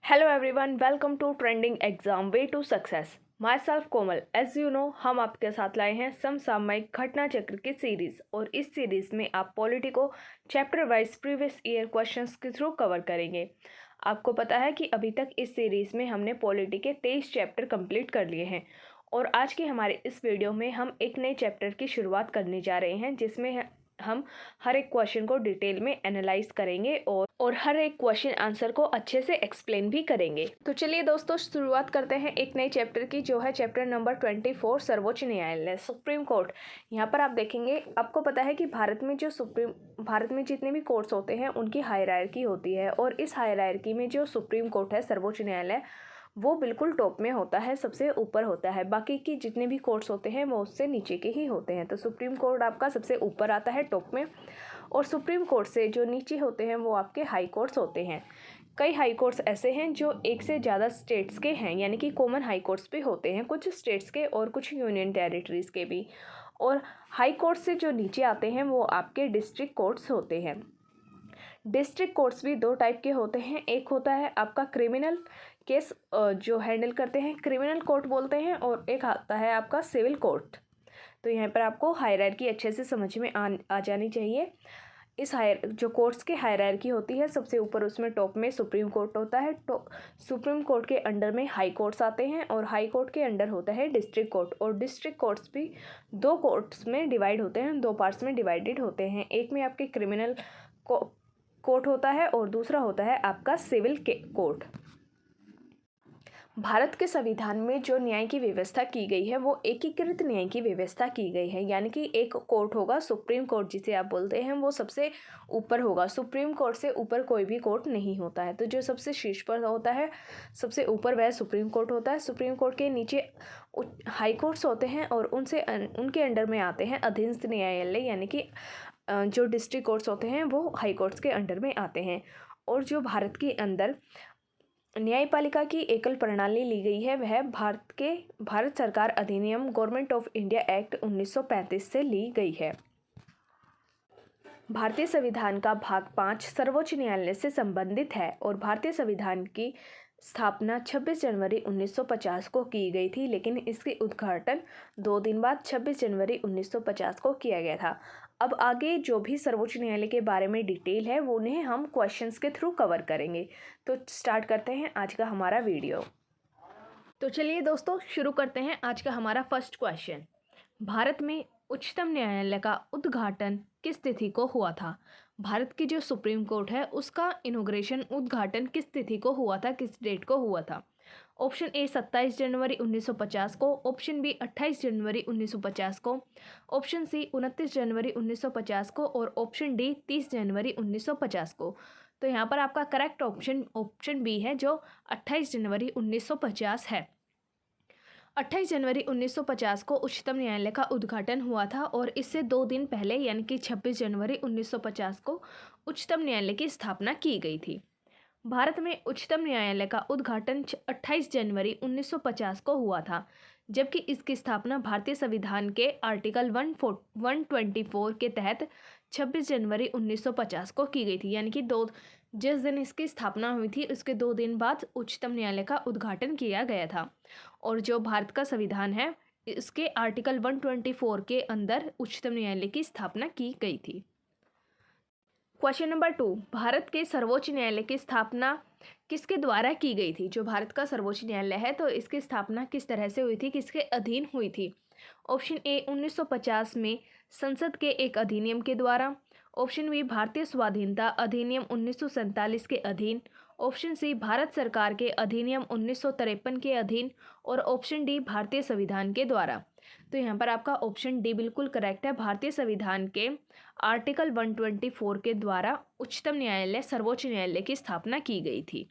Hello everyone, welcome to trending exam way to success. Myself Komal. As you know, हम आपके साथ लाए हैं समसामयिक घटना चक्र की सीरीज, और इस सीरीज में आप पॉलिटी को chapter wise previous year questions के थ्रू कवर करेंगे। आपको पता है कि अभी तक इस सीरीज में हमने पॉलिटी के 23 चैप्टर कंप्लीट कर लिए हैं, और आज की हमारे इस वीडियो में हम एक नए चैप्टर की शुरुआत करने जा रहे हैं, जिसमें हम हर एक क्वेश्चन को डिटेल में एनालाइज करेंगे और हर एक क्वेश्चन आंसर को अच्छे से एक्सप्लेन भी करेंगे। तो चलिए दोस्तों, शुरुआत करते हैं एक नए चैप्टर की, जो है चैप्टर नंबर 24, सर्वोच्च न्यायालय, सुप्रीम कोर्ट। यहाँ पर आप देखेंगे, आपको पता है कि भारत में जितने भी कोर्ट्स होते हैं उनकी हायरार्की होती है, और इस हायरार्की में जो सुप्रीम कोर्ट है, सर्वोच्च न्यायालय, वो बिल्कुल टॉप में होता है, सबसे ऊपर होता है। बाकी की जितने भी कोर्ट्स होते हैं वो उससे नीचे के ही होते हैं। तो सुप्रीम कोर्ट आपका सबसे ऊपर आता है, टॉप में। और सुप्रीम कोर्ट से जो नीचे होते हैं वो आपके हाई कोर्ट्स होते हैं। कई हाई कोर्ट्स ऐसे हैं जो एक से ज़्यादा स्टेट्स के हैं, यानी कि कॉमन हाई कोर्ट्स भी होते हैं, कुछ स्टेट्स के और कुछ यूनियन टेरिटरीज़ के भी। और हाई कोर्ट से जो नीचे आते हैं वो आपके डिस्ट्रिक्ट कोर्ट्स होते हैं। डिस्ट्रिक्ट कोर्ट्स भी दो टाइप के होते हैं। एक होता है आपका क्रिमिनल केस जो हैंडल करते हैं, क्रिमिनल कोर्ट बोलते हैं, और एक आता है आपका सिविल कोर्ट। तो यहाँ पर आपको हायरार्की अच्छे से समझ में आ जानी चाहिए। इस जो कोर्ट्स की हायरार्की होती है, सबसे ऊपर उसमें टॉप में सुप्रीम कोर्ट होता है। तो सुप्रीम कोर्ट के अंडर में हाई कोर्ट्स आते हैं, और हाई कोर्ट के अंडर होता है डिस्ट्रिक्ट कोर्ट। और डिस्ट्रिक्ट कोर्ट्स भी दो कोर्ट्स में डिवाइड होते हैं, दो पार्ट्स में डिवाइडेड होते हैं। एक में आपके क्रिमिनल कोर्ट होता है और दूसरा होता है आपका सिविल कोर्ट। भारत के संविधान में जो न्याय की व्यवस्था की गई है वो एकीकृत न्याय की व्यवस्था की गई है, यानी कि एक कोर्ट होगा, सुप्रीम कोर्ट जिसे आप बोलते हैं, वो सबसे ऊपर होगा। सुप्रीम कोर्ट से ऊपर कोई भी कोर्ट नहीं होता है। तो जो सबसे शीर्ष पर होता है, सबसे ऊपर, वह सुप्रीम कोर्ट होता है। सुप्रीम कोर्ट के नीचे हाई कोर्ट्स होते हैं, और उनके अंडर में आते हैं अधीनस्थ न्यायालय, यानी कि जो डिस्ट्रिक्ट कोर्ट्स होते हैं वो हाई कोर्ट्स के अंडर में आते हैं। और जो भारत के अंदर न्यायपालिका की एकल प्रणाली ली गई है, वह भारत सरकार अधिनियम गवर्नमेंट ऑफ इंडिया एक्ट 1935 से ली गई है। भारतीय संविधान का भाग 5 सर्वोच्च न्यायालय से संबंधित है, और भारतीय संविधान की स्थापना 26 जनवरी 1950 को की गई थी, लेकिन इसके उद्घाटन 2 दिन बाद 26 जनवरी 1950 को किया गया था। अब आगे जो भी सर्वोच्च न्यायालय के बारे में डिटेल है वो उन्हें हम क्वेश्चंस के थ्रू कवर करेंगे। तो स्टार्ट करते हैं आज का हमारा वीडियो। तो चलिए दोस्तों, शुरू करते हैं आज का हमारा फर्स्ट क्वेश्चन। भारत में उच्चतम न्यायालय का उद्घाटन किस तिथि को हुआ था? भारत की जो सुप्रीम कोर्ट है उसका इनॉग्रेशन, उद्घाटन किस तिथि को हुआ था, किस डेट को हुआ था? ऑप्शन ए 27 जनवरी 1950 को, ऑप्शन बी 28 जनवरी 1950 को, ऑप्शन सी 29 जनवरी 1950 को, और ऑप्शन डी 30 जनवरी 1950 को। तो यहाँ पर आपका करेक्ट ऑप्शन बी है, जो 28 जनवरी 1950 है। 28 जनवरी 1950 को उच्चतम न्यायालय का उद्घाटन हुआ था, और इससे 2 दिन पहले यानी कि 26 जनवरी 1950 को उच्चतम न्यायालय की स्थापना की गई थी। भारत में उच्चतम न्यायालय का उद्घाटन 28 जनवरी 1950 को हुआ था, जबकि इसकी स्थापना भारतीय संविधान के आर्टिकल 124 के तहत 26 जनवरी 1950 को की गई थी, यानी कि जिस दिन इसकी स्थापना हुई थी उसके 2 दिन बाद उच्चतम न्यायालय का उद्घाटन किया गया था। और जो भारत का संविधान है, इसके आर्टिकल 124 के अंदर उच्चतम न्यायालय की स्थापना की गई थी। क्वेश्चन नंबर 2, भारत के सर्वोच्च न्यायालय की स्थापना किसके द्वारा की गई थी? जो भारत का सर्वोच्च न्यायालय है, तो इसकी स्थापना किस तरह से हुई थी, किसके अधीन हुई थी? ऑप्शन ए 1950 में संसद के एक अधिनियम के द्वारा, ऑप्शन बी भारतीय स्वाधीनता अधिनियम 1947 के अधीन, ऑप्शन सी भारत सरकार के अधिनियम 1953 के अधीन, और ऑप्शन डी भारतीय संविधान के द्वारा। तो यहाँ पर आपका ऑप्शन डी बिल्कुल करेक्ट है। भारतीय संविधान के आर्टिकल 124 के द्वारा उच्चतम न्यायालय, सर्वोच्च न्यायालय की स्थापना की गई थी।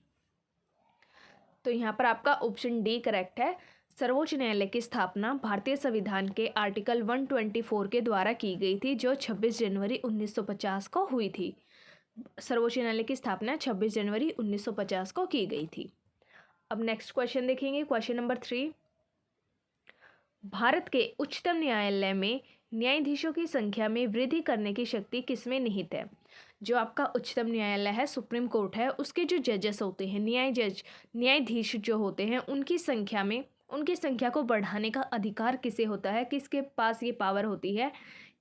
तो यहाँ पर आपका ऑप्शन डी करेक्ट है। सर्वोच्च न्यायालय की स्थापना भारतीय संविधान के आर्टिकल 124 के द्वारा की गई थी, जो 26 जनवरी 1950 को हुई थी। सर्वोच्च न्यायालय की स्थापना 26 जनवरी 1950 को की गई थी। अब नेक्स्ट क्वेश्चन देखेंगे, क्वेश्चन नंबर 3। भारत के उच्चतम न्यायालय में न्यायाधीशों की संख्या में वृद्धि करने की शक्ति किसमें निहित है? जो आपका उच्चतम न्यायालय है, सुप्रीम कोर्ट है, उसके जो जजेस होते हैं, न्यायाधीश जो होते हैं, उनकी संख्या को बढ़ाने का अधिकार किसे होता है, किसके पास ये पावर होती है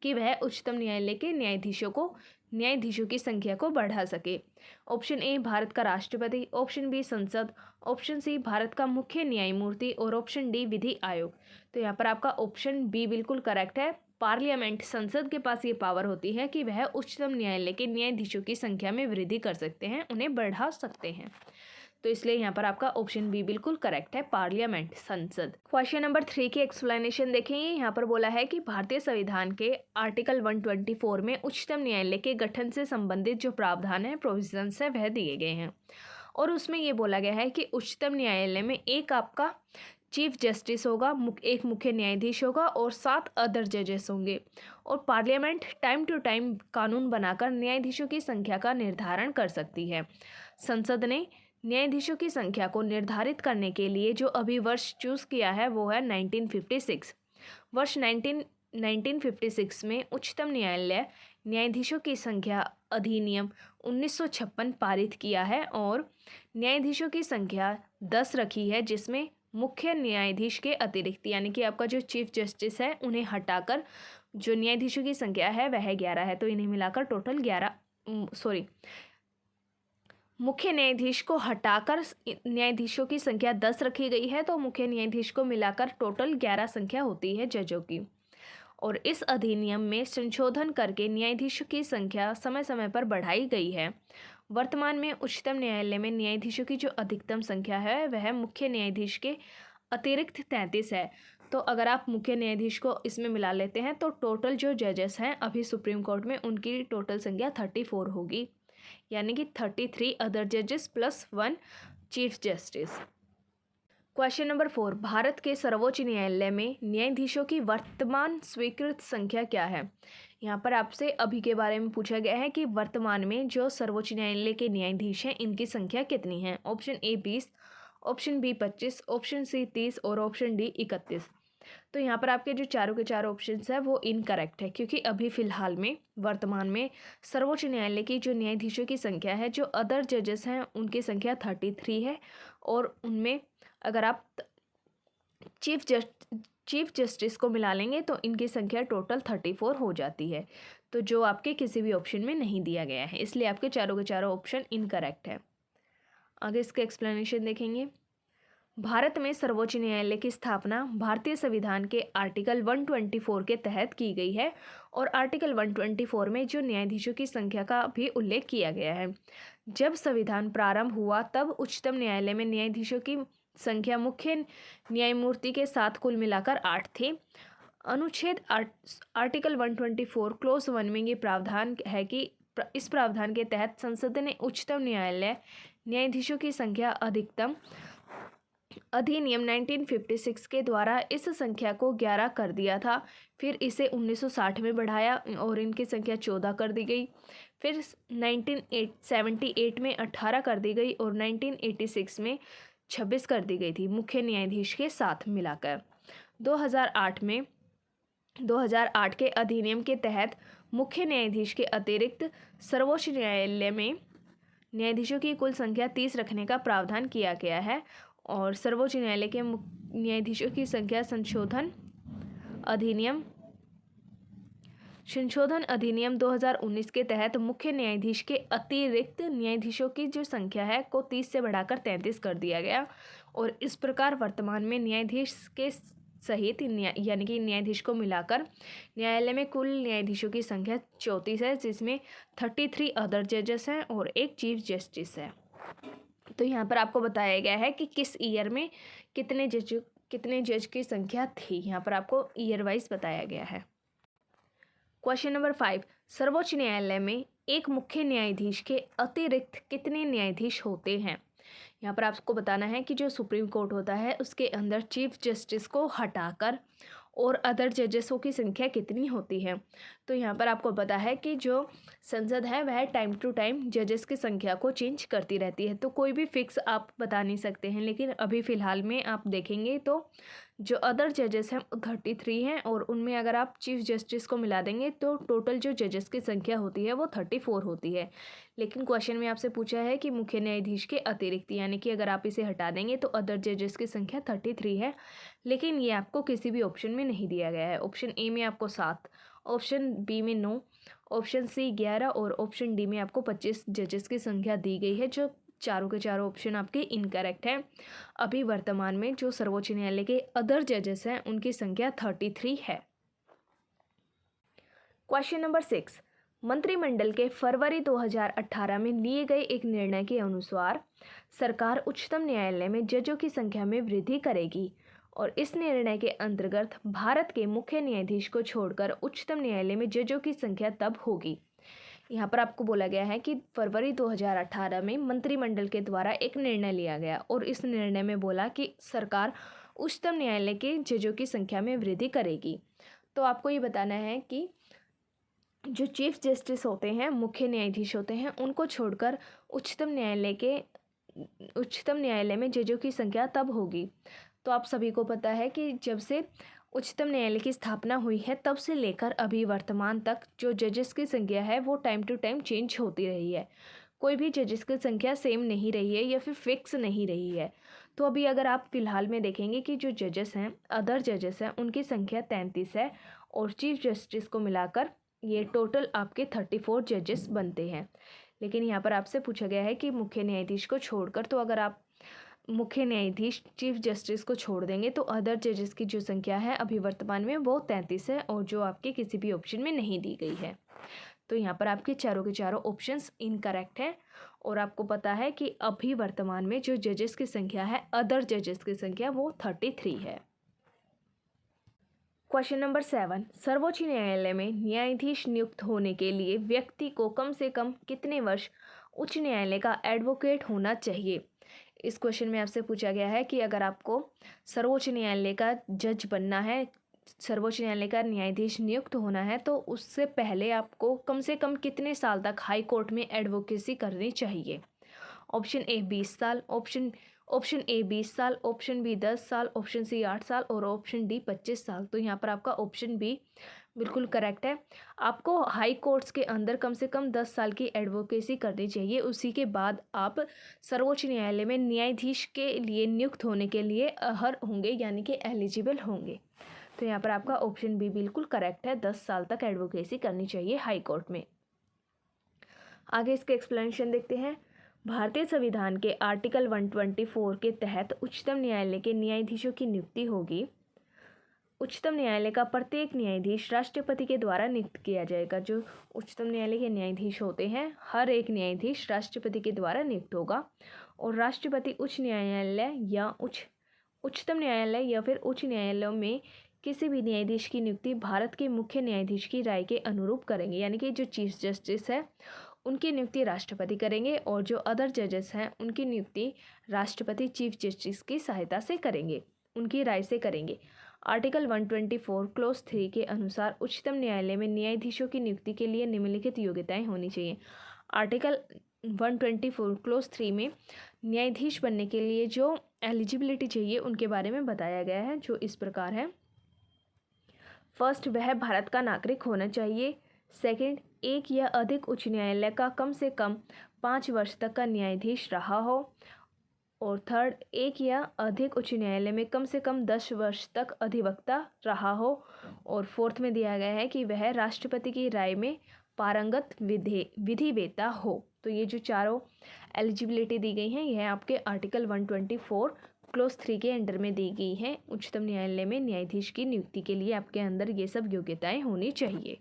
कि वह उच्चतम न्यायालय के न्यायाधीशों की संख्या को बढ़ा सके। ऑप्शन ए भारत का राष्ट्रपति, ऑप्शन बी संसद, ऑप्शन सी भारत का मुख्य न्यायमूर्ति और ऑप्शन डी विधि आयोग। तो यहाँ पर आपका ऑप्शन बी बिल्कुल करेक्ट है। पार्लियामेंट, संसद के पास ये पावर होती है कि वह उच्चतम न्यायालय के न्यायाधीशों की संख्या में वृद्धि कर सकते हैं, उन्हें बढ़ा सकते हैं। तो इसलिए यहाँ पर आपका ऑप्शन बी बिल्कुल करेक्ट है, पार्लियामेंट, संसद। क्वेश्चन नंबर 3 की एक्सप्लेनेशन देखेंगे। यहाँ पर बोला है कि भारतीय संविधान के आर्टिकल 124 में उच्चतम न्यायालय के गठन से संबंधित जो प्रावधान है, प्रोविजंस है, वह दिए गए हैं। और उसमें ये बोला गया है कि उच्चतम न्यायालय में एक आपका चीफ जस्टिस होगा, एक मुख्य न्यायाधीश होगा और 7 अदर जजेस होंगे। और पार्लियामेंट टाइम टू टाइम कानून बनाकर न्यायाधीशों की संख्या का निर्धारण कर सकती है। संसद ने न्यायाधीशों की संख्या को निर्धारित करने के लिए जो अभी वर्ष चूज़ किया है वो है 1956। वर्ष 1956 में उच्चतम न्यायालय न्यायाधीशों की संख्या अधिनियम 1956 पारित किया है और न्यायाधीशों की संख्या 10 रखी है, जिसमें मुख्य न्यायाधीश के अतिरिक्त यानी कि आपका जो चीफ जस्टिस है उन्हें हटाकर जो न्यायाधीशों की संख्या है वह 11 है। तो इन्हें मिलाकर टोटल मुख्य न्यायाधीश को हटाकर न्यायाधीशों की संख्या 10 रखी गई है, तो मुख्य न्यायाधीश को मिलाकर टोटल 11 संख्या होती है जजों की। और इस अधिनियम में संशोधन करके न्यायाधीशों की संख्या समय समय पर बढ़ाई गई है। वर्तमान में उच्चतम न्यायालय में न्यायाधीशों की जो अधिकतम संख्या है वह मुख्य न्यायाधीश के अतिरिक्त 33 है। तो अगर आप मुख्य न्यायाधीश को इसमें मिला लेते हैं तो टोटल जो जजेस हैं अभी सुप्रीम कोर्ट में, उनकी टोटल संख्या 34 होगी, यानी कि 33 अदर जजेस plus 1 chief justice. Question number 4, Bharat के सर्वोच्च न्यायालय में न्यायाधीशों की वर्तमान स्वीकृत संख्या क्या है। यहाँ पर आपसे अभी के बारे में पूछा गया है कि वर्तमान में जो सर्वोच्च न्यायालय के न्यायाधीश हैं इनकी संख्या कितनी है। Option A 20, option B 25, option C 30 और ऑप्शन डी 31। तो यहाँ पर आपके जो चारों के चारों ऑप्शंस है वो इनकरेक्ट है, क्योंकि अभी फ़िलहाल में वर्तमान में सर्वोच्च न्यायालय की जो न्यायाधीशों की संख्या है, जो अदर जजेस हैं उनकी संख्या 33 है। और उनमें अगर आप चीफ जस्टिस को मिला लेंगे तो इनकी संख्या टोटल 34 हो जाती है, तो जो आपके किसी भी ऑप्शन में नहीं दिया गया है, इसलिए आपके चारों के चारों ऑप्शन इनकरेक्ट है। आगे इसके एक्सप्लेनेशन देखेंगे। भारत में सर्वोच्च न्यायालय की स्थापना भारतीय संविधान के आर्टिकल 124 के तहत की गई है और आर्टिकल 124 में जो न्यायाधीशों की संख्या का भी उल्लेख किया गया है। जब संविधान प्रारंभ हुआ तब उच्चतम न्यायालय में न्यायाधीशों की संख्या मुख्य न्यायमूर्ति के साथ कुल मिलाकर 8 थे। अनुच्छेद आर्टिकल 124 क्लोज 1 में ये प्रावधान है कि इस प्रावधान के तहत संसद ने उच्चतम न्यायाधीशों की संख्या अधिकतम अधिनियम 1956 के द्वारा इस संख्या को 11 कर दिया था। फिर इसे 1960 में बढ़ाया और इनकी संख्या 14 कर दी गई। फिर 1978 में 18 कर दी गई और 1986 में 26 कर दी गई थी मुख्य न्यायाधीश के साथ मिलाकर। 2008 के अधिनियम के तहत मुख्य न्यायाधीश के अतिरिक्त सर्वोच्च न्यायालय में न्यायाधीशों की कुल संख्या 30 रखने का प्रावधान किया गया है। और सर्वोच्च न्यायालय के न्यायाधीशों की संख्या संशोधन अधिनियम 2019 के तहत मुख्य न्यायाधीश के अतिरिक्त न्यायाधीशों की जो संख्या है को 30 से बढ़ाकर 33 कर दिया गया। और इस प्रकार वर्तमान में न्यायाधीश के सहित यानी कि न्यायाधीश को मिलाकर न्यायालय में कुल न्यायाधीशों की संख्या 34 है, जिसमें 33 अदर जजेस हैं और एक चीफ जस्टिस है। तो यहाँ पर आपको बताया गया है कि किस ईयर में कितने जज की संख्या थी। यहाँ पर आपको ईयर वाइज बताया गया है। क्वेश्चन नंबर 5, सर्वोच्च न्यायालय में एक मुख्य न्यायाधीश के अतिरिक्त कितने न्यायाधीश होते हैं। यहाँ पर आपको बताना है कि जो सुप्रीम कोर्ट होता है उसके अंदर चीफ जस्टिस को हटाकर और अदर जजेसों की संख्या कितनी होती है। तो यहाँ पर आपको पता है कि जो संसद है वह टाइम टू टाइम जजेस की संख्या को चेंज करती रहती है, तो कोई भी फिक्स आप बता नहीं सकते हैं। लेकिन अभी फ़िलहाल में आप देखेंगे तो जो अदर जजेस हैं वो 33 हैं, और उनमें अगर आप चीफ जस्टिस को मिला देंगे तो टोटल जो जजेस की संख्या होती है वो 34 होती है। लेकिन क्वेश्चन में आपसे पूछा है कि मुख्य न्यायाधीश के अतिरिक्त, यानी कि अगर आप इसे हटा देंगे तो अदर जजेस की संख्या 33 है, लेकिन ये आपको किसी भी ऑप्शन में नहीं दिया गया है। ऑप्शन ए में आपको 7, ऑप्शन बी में 9, ऑप्शन सी 11 और ऑप्शन डी में आपको 25 जजेस की संख्या दी गई है, जो चारों के चारों ऑप्शन आपके इनकरेक्ट हैं। अभी वर्तमान में जो सर्वोच्च न्यायालय के अदर जजेस हैं उनकी संख्या 33 है। क्वेश्चन नंबर 6, मंत्रिमंडल के फरवरी 2018 में लिए गए एक निर्णय के अनुसार सरकार उच्चतम न्यायालय में जजों की संख्या में वृद्धि करेगी, और इस निर्णय के अंतर्गत भारत के मुख्य न्यायाधीश को छोड़कर उच्चतम न्यायालय में जजों की संख्या तब होगी। यहाँ पर आपको बोला गया है कि फरवरी 2018 में मंत्रिमंडल के द्वारा एक निर्णय लिया गया, और इस निर्णय में बोला कि सरकार उच्चतम न्यायालय के जजों की संख्या में वृद्धि करेगी। तो आपको ये बताना है कि जो चीफ जस्टिस होते हैं, मुख्य न्यायाधीश होते हैं, उनको छोड़कर उच्चतम न्यायालय में जजों की संख्या तब होगी। तो आप सभी को पता है कि जब से उच्चतम न्यायालय की स्थापना हुई है तब से लेकर अभी वर्तमान तक जो जजेस की संख्या है वो टाइम टू टाइम चेंज होती रही है। कोई भी जजेस की संख्या सेम नहीं रही है या फिर फिक्स नहीं रही है। तो अभी अगर आप फिलहाल में देखेंगे कि जो जजेस हैं, अदर जजेस हैं, उनकी संख्या 33 है, और चीफ जस्टिस को मिलाकर ये टोटल आपके 34 जजेस बनते हैं। लेकिन यहाँ पर आपसे पूछा गया है कि मुख्य न्यायाधीश को छोड़कर, तो अगर आप मुख्य न्यायाधीश चीफ जस्टिस को छोड़ देंगे तो अदर जजेस की जो संख्या है अभी वर्तमान में वो 33 है, और जो आपके किसी भी ऑप्शन में नहीं दी गई है। तो यहाँ पर आपके चारों के चारों ऑप्शंस इनकरेक्ट हैं, और आपको पता है कि अभी वर्तमान में जो जजेस की संख्या है, अदर जजेस की संख्या वो 33 है। क्वेश्चन नंबर 7, सर्वोच्च न्यायालय में न्यायाधीश नियुक्त होने के लिए व्यक्ति को कम से कम कितने वर्ष उच्च न्यायालय का एडवोकेट होना चाहिए। इस क्वेश्चन में आपसे पूछा गया है कि अगर आपको सर्वोच्च न्यायालय का जज बनना है, सर्वोच्च न्यायालय का न्यायाधीश नियुक्त होना है, तो उससे पहले आपको कम से कम कितने साल तक हाई कोर्ट में एडवोकेसी करनी चाहिए। ऑप्शन ए 20 साल, ऑप्शन ए 20 साल, ऑप्शन बी 10 साल, ऑप्शन सी 8 साल और ऑप्शन डी 25 साल। तो यहाँ पर आपका ऑप्शन बी बिल्कुल करेक्ट है। आपको हाई कोर्ट्स के अंदर कम से कम 10 साल की एडवोकेसी करनी चाहिए, उसी के बाद आप सर्वोच्च न्यायालय में न्यायाधीश के लिए नियुक्त होने के लिए अहर होंगे, यानी कि एलिजिबल होंगे। तो यहाँ पर आपका ऑप्शन बी बिल्कुल करेक्ट है, 10 साल तक एडवोकेसी करनी चाहिए हाई कोर्ट में। आगे इसके एक्सप्लेनेशन देखते हैं। भारतीय संविधान के आर्टिकल 124 के तहत उच्चतम न्यायालय के न्यायाधीशों की नियुक्ति होगी। उच्चतम न्यायालय का प्रत्येक न्यायाधीश राष्ट्रपति के द्वारा नियुक्त किया जाएगा। जो उच्चतम न्यायालय के न्यायाधीश होते हैं, हर एक न्यायाधीश राष्ट्रपति के द्वारा नियुक्त होगा, और राष्ट्रपति उच्चतम न्यायालय या फिर उच्च न्यायालयों में किसी भी न्यायाधीश की नियुक्ति भारत के मुख्य न्यायाधीश की राय के अनुरूप करेंगे, यानी कि जो चीफ जस्टिस है उनकी नियुक्ति राष्ट्रपति करेंगे, और जो अदर जजेस हैं उनकी नियुक्ति राष्ट्रपति चीफ जस्टिस की सहायता से करेंगे, उनकी राय से करेंगे। आर्टिकल 124 क्लोज 3 के अनुसार उच्चतम न्यायालय में न्यायाधीशों की नियुक्ति के लिए निम्नलिखित योग्यताएं होनी चाहिए। आर्टिकल 124 क्लोज 3 में न्यायाधीश बनने के लिए जो एलिजिबिलिटी चाहिए उनके बारे में बताया गया है, जो इस प्रकार है। फर्स्ट, वह भारत का नागरिक होना चाहिए। सेकंड, एक या अधिक उच्च न्यायालय का कम से कम 5 वर्ष तक का न्यायाधीश रहा हो। और थर्ड, एक या अधिक उच्च न्यायालय में कम से कम 10 वर्ष तक अधिवक्ता रहा हो। और फोर्थ में दिया गया है कि वह राष्ट्रपति की राय में पारंगत विधिवेत्ता हो। तो ये जो चारों एलिजिबिलिटी दी गई हैं, यह आपके आर्टिकल 124 क्लोज 3 के अंडर में दी गई हैं। उच्चतम न्यायालय में न्यायाधीश की नियुक्ति के लिए आपके अंदर ये सब योग्यताएं होनी चाहिए।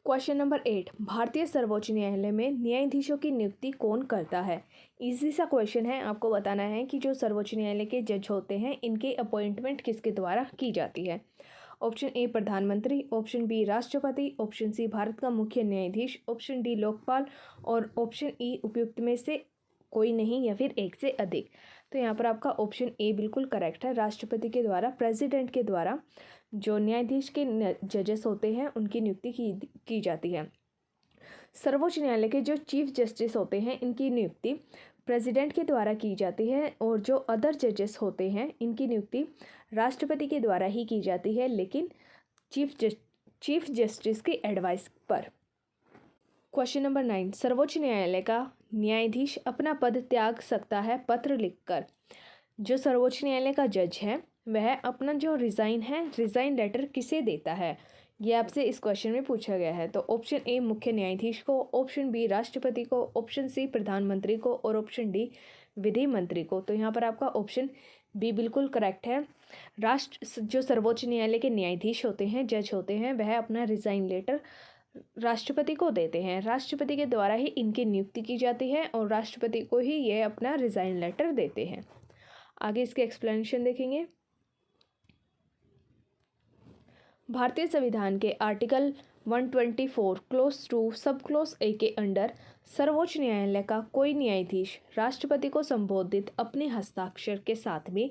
क्वेश्चन नंबर 8, भारतीय सर्वोच्च न्यायालय में न्यायाधीशों की नियुक्ति कौन करता है। इजी सा क्वेश्चन है। आपको बताना है कि जो सर्वोच्च न्यायालय के जज होते हैं इनके अपॉइंटमेंट किसके द्वारा की जाती है। ऑप्शन ए प्रधानमंत्री, ऑप्शन बी राष्ट्रपति, ऑप्शन सी भारत का मुख्य न्यायाधीश, ऑप्शन डी लोकपाल और ऑप्शन ई उपयुक्त में से कोई नहीं या फिर एक से अधिक। तो यहाँ पर आपका ऑप्शन ए बिल्कुल करेक्ट है। राष्ट्रपति के द्वारा, प्रेसिडेंट के द्वारा जो न्यायाधीश के जजेस होते हैं उनकी नियुक्ति की जाती है। सर्वोच्च न्यायालय के जो चीफ जस्टिस होते हैं इनकी नियुक्ति प्रेसिडेंट के द्वारा की जाती है और जो अदर जजेस होते हैं इनकी नियुक्ति राष्ट्रपति के द्वारा ही की जाती है, लेकिन चीफ जस्टिस की एडवाइस पर। क्वेश्चन नंबर 9, सर्वोच्च न्यायालय का न्यायाधीश अपना पद त्याग सकता है पत्र लिखकर। जो सर्वोच्च न्यायालय का जज है वह अपना जो रिज़ाइन लेटर किसे देता है, ये आपसे इस क्वेश्चन में पूछा गया है। तो ऑप्शन ए मुख्य न्यायाधीश को, ऑप्शन बी राष्ट्रपति को, ऑप्शन सी प्रधानमंत्री को और ऑप्शन डी विधि मंत्री को। तो यहाँ पर आपका ऑप्शन बी बिल्कुल करेक्ट है। जो सर्वोच्च न्यायालय के न्यायाधीश होते हैं, जज होते हैं, वह अपना रिज़ाइन लेटर राष्ट्रपति को देते हैं। राष्ट्रपति के द्वारा ही इनकी नियुक्ति की जाती है और राष्ट्रपति को ही ये अपना रिज़ाइन लेटर देते हैं। आगे इसके एक्सप्लेनेशन देखेंगे। भारतीय संविधान के आर्टिकल 124 क्लोज 2 सब क्लोज ए के अंडर सर्वोच्च न्यायालय का कोई न्यायाधीश राष्ट्रपति को संबोधित अपने हस्ताक्षर के साथ में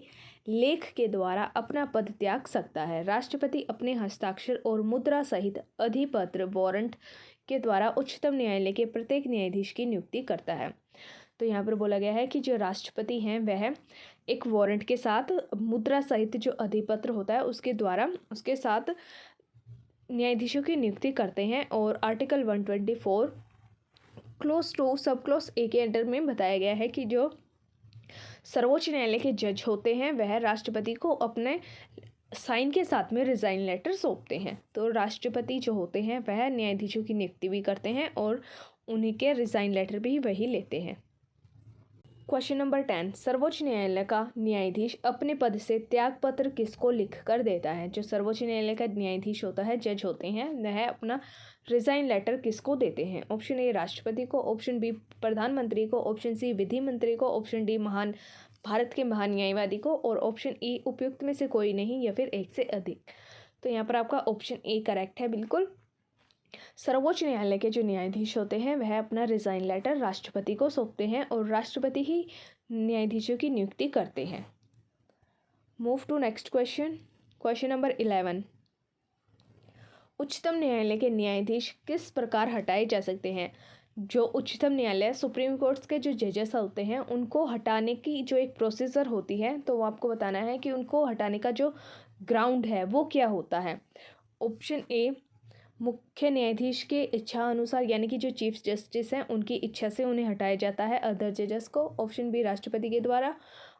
लेख के द्वारा अपना पद त्याग सकता है। राष्ट्रपति अपने हस्ताक्षर और मुद्रा सहित अधिपत्र वारंट के द्वारा उच्चतम न्यायालय के प्रत्येक न्यायाधीश की नियुक्ति करता है। तो यहाँ पर बोला गया है कि जो राष्ट्रपति हैं वह एक वारंट के साथ मुद्रा सहित जो अधिपत्र होता है उसके द्वारा उसके साथ न्यायाधीशों की नियुक्ति करते हैं। और आर्टिकल 124 क्लोज 2 सब क्लोज ए के अंडर में बताया गया है कि जो सर्वोच्च न्यायालय के जज होते हैं वह राष्ट्रपति को अपने साइन के साथ में रिज़ाइन लेटर सौंपते हैं। तो राष्ट्रपति जो होते हैं वह न्यायाधीशों की नियुक्ति भी करते हैं और उन्हीं के रिज़ाइन लेटर भी वही लेते हैं। क्वेश्चन नंबर 10, सर्वोच्च न्यायालय का न्यायाधीश अपने पद से त्यागपत्र किसको लिख कर देता है। जो सर्वोच्च न्यायालय का न्यायाधीश होता है, जज होते हैं, वह अपना रिज़ाइन लेटर किसको देते हैं। ऑप्शन ए राष्ट्रपति को, ऑप्शन बी प्रधानमंत्री को, ऑप्शन सी विधि मंत्री को, ऑप्शन डी भारत के महान न्यायवादी को और ऑप्शन ई उपयुक्त में से कोई नहीं या फिर एक से अधिक। तो यहाँ पर आपका ऑप्शन ए करेक्ट है बिल्कुल। सर्वोच्च न्यायालय के जो न्यायाधीश होते हैं वह अपना रिज़ाइन लेटर राष्ट्रपति को सौंपते हैं और राष्ट्रपति ही न्यायाधीशों की नियुक्ति करते हैं। Move to next question. Question number 11, उच्चतम न्यायालय के न्यायाधीश किस प्रकार हटाए जा सकते हैं। जो उच्चतम न्यायालय सुप्रीम कोर्ट्स के जो जजेस होते हैं उनको हटाने की जो एक प्रोसीजर होती है, तो वो आपको बताना है कि उनको हटाने का जो ग्राउंड है वो क्या होता है। ऑप्शन ए मुख्य न्यायाधीश के इच्छा अनुसार, यानी कि जो चीफ जस्टिस हैं उनकी इच्छा से उन्हें हटाया जाता है अदर जजेस को। ऑप्शन बी राष्ट्रपति के द्वारा।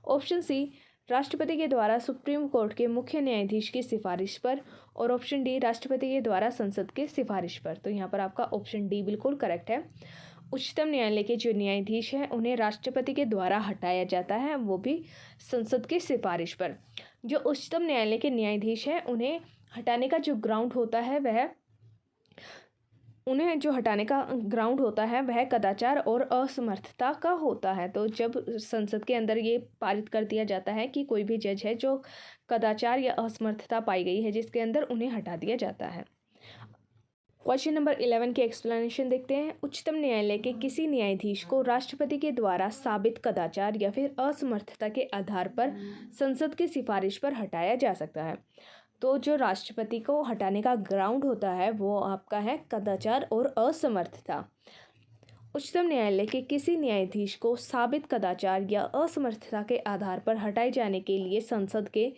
ऑप्शन सी राष्ट्रपति के द्वारा सुप्रीम कोर्ट के मुख्य न्यायाधीश की सिफारिश पर और ऑप्शन डी राष्ट्रपति के द्वारा संसद के सिफारिश पर। तो यहाँ पर आपका ऑप्शन डी बिल्कुल करेक्ट है। उच्चतम न्यायालय के जो न्यायाधीश हैं उन्हें राष्ट्रपति के द्वारा हटाया जाता है, वो भी संसद की सिफारिश पर। जो उच्चतम न्यायालय के न्यायाधीश हैं उन्हें हटाने का जो ग्राउंड होता है वह कदाचार और असमर्थता का होता है। तो जब संसद के अंदर ये पारित कर दिया जाता है कि कोई भी जज है जो कदाचार या असमर्थता पाई गई है जिसके अंदर, उन्हें हटा दिया जाता है। क्वेश्चन नंबर 11 के एक्सप्लेनेशन देखते हैं। उच्चतम न्यायालय के किसी न्यायाधीश को राष्ट्रपति के द्वारा साबित कदाचार या फिर असमर्थता के आधार पर संसद की सिफारिश पर हटाया जा सकता है। तो जो राष्ट्रपति को हटाने का ग्राउंड होता है वो आपका है कदाचार और असमर्थता। उच्चतम न्यायालय के किसी न्यायाधीश को साबित कदाचार या असमर्थता के आधार पर हटाए जाने के लिए संसद के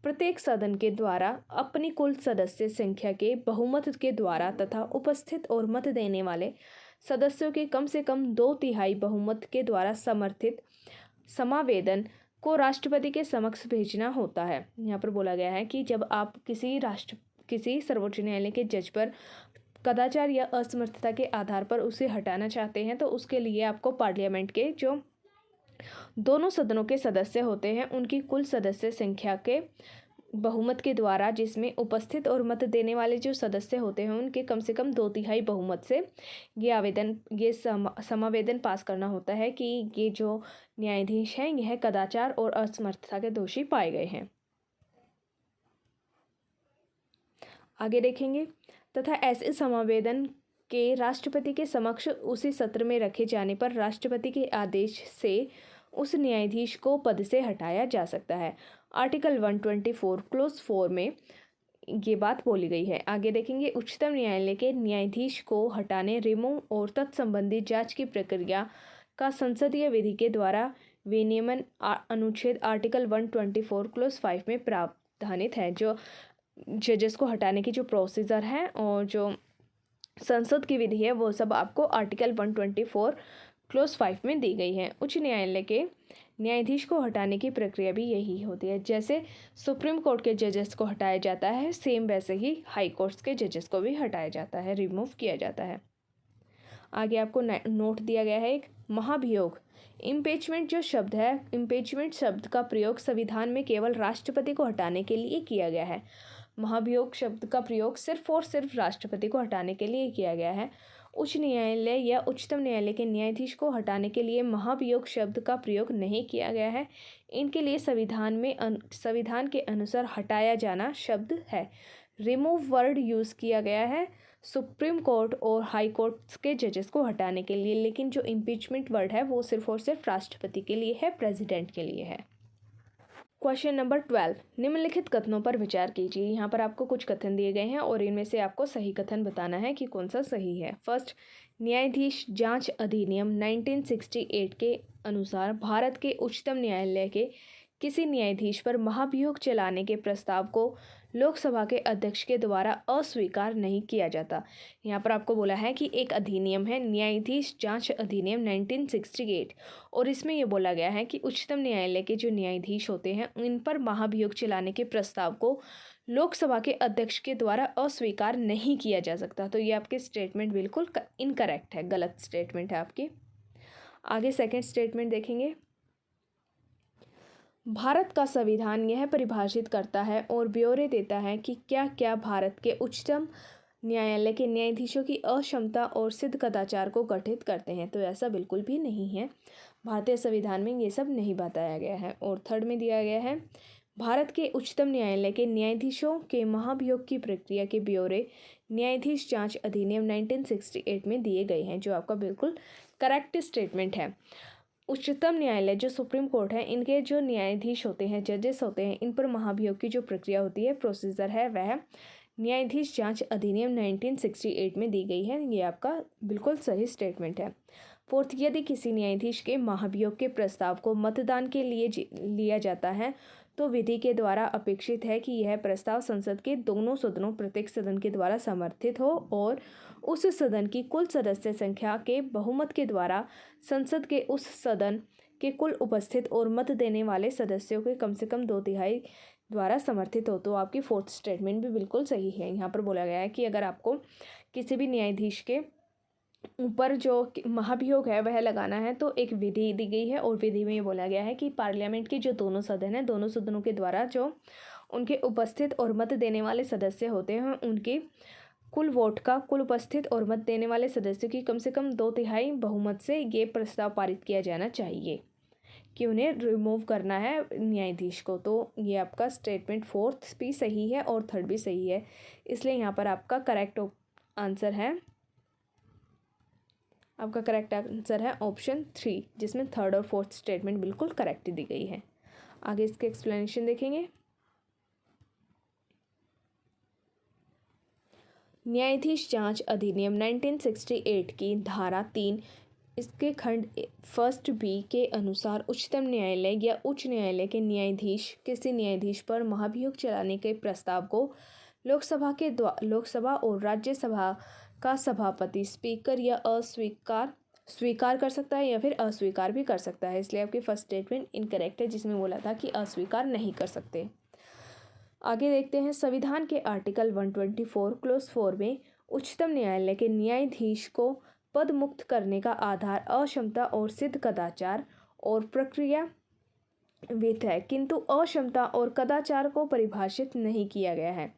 प्रत्येक सदन के द्वारा अपनी कुल सदस्य संख्या के बहुमत के द्वारा तथा उपस्थित और मत देने वाले सदस्यों के कम से कम 2/3 बहुमत के द्वारा समर्थित समावेदन को राष्ट्रपति के समक्ष भेजना होता है। यहाँ पर बोला गया है कि जब आप किसी सर्वोच्च न्यायालय के जज पर कदाचार या असमर्थता के आधार पर उसे हटाना चाहते हैं तो उसके लिए आपको पार्लियामेंट के जो दोनों सदनों के सदस्य होते हैं उनकी कुल सदस्य संख्या के बहुमत के द्वारा, जिसमें उपस्थित और मत देने वाले जो सदस्य होते हैं उनके कम से कम 2/3 बहुमत से ये समावेदन पास करना होता है कि ये जो न्यायाधीश हैं यह कदाचार और असमर्थता के दोषी पाए गए हैं। आगे देखेंगे। तथा ऐसे समावेदन के राष्ट्रपति के समक्ष उसी सत्र में रखे जाने पर राष्ट्रपति के आदेश से उस न्यायाधीश को पद से हटाया जा सकता है। आर्टिकल 124 क्लोज 4 में ये बात बोली गई है। आगे देखेंगे। उच्चतम न्यायालय के न्यायाधीश को हटाने, रिमूव और तत्संबंधी जांच की प्रक्रिया का संसदीय विधि के द्वारा विनियमन अनुच्छेद आर्टिकल 124 क्लोज 5 में प्रावधानित है। जो जजेस को हटाने की जो प्रोसीजर है और जो संसद की विधि है वो सब आपको आर्टिकल 124 क्लोज 5 में दी गई है। उच्च न्यायालय के न्यायाधीश को हटाने की प्रक्रिया भी यही होती है। जैसे सुप्रीम कोर्ट के जजेस को हटाया जाता है, सेम वैसे ही हाई कोर्ट्स के जजेस को भी हटाया जाता है, रिमूव किया जाता है। आगे आपको नोट दिया गया है एक महाभियोग। इम्पीचमेंट जो शब्द है, इम्पीचमेंट शब्द का प्रयोग संविधान में केवल राष्ट्रपति को हटाने के लिए किया गया है। महाभियोग शब्द का प्रयोग सिर्फ और सिर्फ राष्ट्रपति को हटाने के लिए किया गया है। उच्च न्यायालय या उच्चतम न्यायालय के न्यायाधीश को हटाने के लिए महाभियोग शब्द का प्रयोग नहीं किया गया है। इनके लिए संविधान के अनुसार हटाया जाना शब्द है। रिमूव वर्ड यूज़ किया गया है सुप्रीम कोर्ट और हाई कोर्ट के जजेस को हटाने के लिए, लेकिन जो इम्पीचमेंट वर्ड है वो सिर्फ और सिर्फ राष्ट्रपति के लिए है, प्रेसिडेंट के लिए है। क्वेश्चन नंबर 12, निम्नलिखित कथनों पर विचार कीजिए। यहाँ पर आपको कुछ कथन दिए गए हैं और इनमें से आपको सही कथन बताना है कि कौन सा सही है। फर्स्ट, न्यायाधीश जांच अधिनियम 1968 के अनुसार भारत के उच्चतम न्यायालय के किसी न्यायाधीश पर महाभियोग चलाने के प्रस्ताव को लोकसभा के अध्यक्ष के द्वारा अस्वीकार नहीं किया जाता। यहाँ पर आपको बोला है कि एक अधिनियम है न्यायाधीश जांच अधिनियम 1968 और इसमें ये बोला गया है कि उच्चतम न्यायालय के जो न्यायाधीश होते हैं इन पर महाभियोग चलाने के प्रस्ताव को लोकसभा के अध्यक्ष के द्वारा अस्वीकार नहीं किया जा सकता। तो ये आपके स्टेटमेंट बिल्कुल इनकरेक्ट है, गलत स्टेटमेंट है आपकी। आगे सेकेंड स्टेटमेंट देखेंगे। भारत का संविधान यह परिभाषित करता है और ब्यौरे देता है कि क्या क्या भारत के उच्चतम न्यायालय के न्यायाधीशों की अक्षमता और सिद्ध कदाचार को गठित करते हैं। तो ऐसा बिल्कुल भी नहीं है, भारतीय संविधान में ये सब नहीं बताया गया है। और थर्ड में दिया गया है, भारत के उच्चतम न्यायालय के न्यायाधीशों के महाभियोग की प्रक्रिया के ब्यौरे न्यायाधीश जांच अधिनियम 1968 में दिए गए हैं, जो आपका बिल्कुल करेक्ट स्टेटमेंट है। उच्चतम न्यायालय जो सुप्रीम कोर्ट है, इनके जो न्यायाधीश होते हैं, जजेस होते हैं, इन पर महाभियोग की जो प्रक्रिया होती है, प्रोसीजर है, वह न्यायाधीश जांच अधिनियम 1968 में दी गई है। ये आपका बिल्कुल सही स्टेटमेंट है। फोर्थ, यदि किसी न्यायाधीश के महाभियोग के प्रस्ताव को मतदान के लिए लिया जाता है तो विधि के द्वारा अपेक्षित है कि यह प्रस्ताव संसद के दोनों सदनों प्रत्येक सदन के द्वारा समर्थित हो और उस सदन की कुल सदस्य संख्या के बहुमत के द्वारा संसद के उस सदन के कुल उपस्थित और मत देने वाले सदस्यों के कम से कम 2/3 द्वारा समर्थित हो। तो आपकी फोर्थ स्टेटमेंट भी बिल्कुल सही है। यहाँ पर बोला गया है कि अगर आपको किसी भी न्यायाधीश के ऊपर जो महाभियोग है वह लगाना है तो एक विधि दी गई है और विधि में ये बोला गया है कि पार्लियामेंट के जो दोनों सदन हैं, दोनों सदनों के द्वारा जो उनके उपस्थित और मत देने वाले सदस्य होते हैं, उनके कुल वोट का कुल उपस्थित और मत देने वाले सदस्यों की कम से कम 2/3 बहुमत से ये प्रस्ताव पारित किया जाना चाहिए कि उन्हें रिमूव करना है न्यायाधीश को। तो ये आपका स्टेटमेंट फोर्थ भी सही है और थर्ड भी सही है, इसलिए यहाँ पर आपका करेक्ट आंसर है ऑप्शन 3, जिसमें थर्ड और फोर्थ स्टेटमेंट बिल्कुल करेक्ट दी गई है। आगे इसके एक्सप्लेनेशन देखेंगे। न्यायाधीश जांच अधिनियम 1968 की धारा 3 इसके खंड 1B के अनुसार उच्चतम न्यायालय या उच्च न्यायालय के न्यायाधीश किसी न्यायाधीश पर महाभियोग चलाने के प्रस्ताव को लोकसभा और राज्यसभा का सभापति स्पीकर या स्वीकार कर सकता है या फिर अस्वीकार भी कर सकता है। इसलिए आपकी फर्स्ट स्टेटमेंट इनकरेक्ट है, जिसमें बोला था कि अस्वीकार नहीं कर सकते। आगे देखते हैं। संविधान के आर्टिकल 124 क्लोज 4 में उच्चतम न्यायालय के न्यायाधीश को पद मुक्त करने का आधार अक्षमता और सिद्ध कदाचार और प्रक्रिया विध है, किंतु अक्षमता और कदाचार को परिभाषित नहीं किया गया है।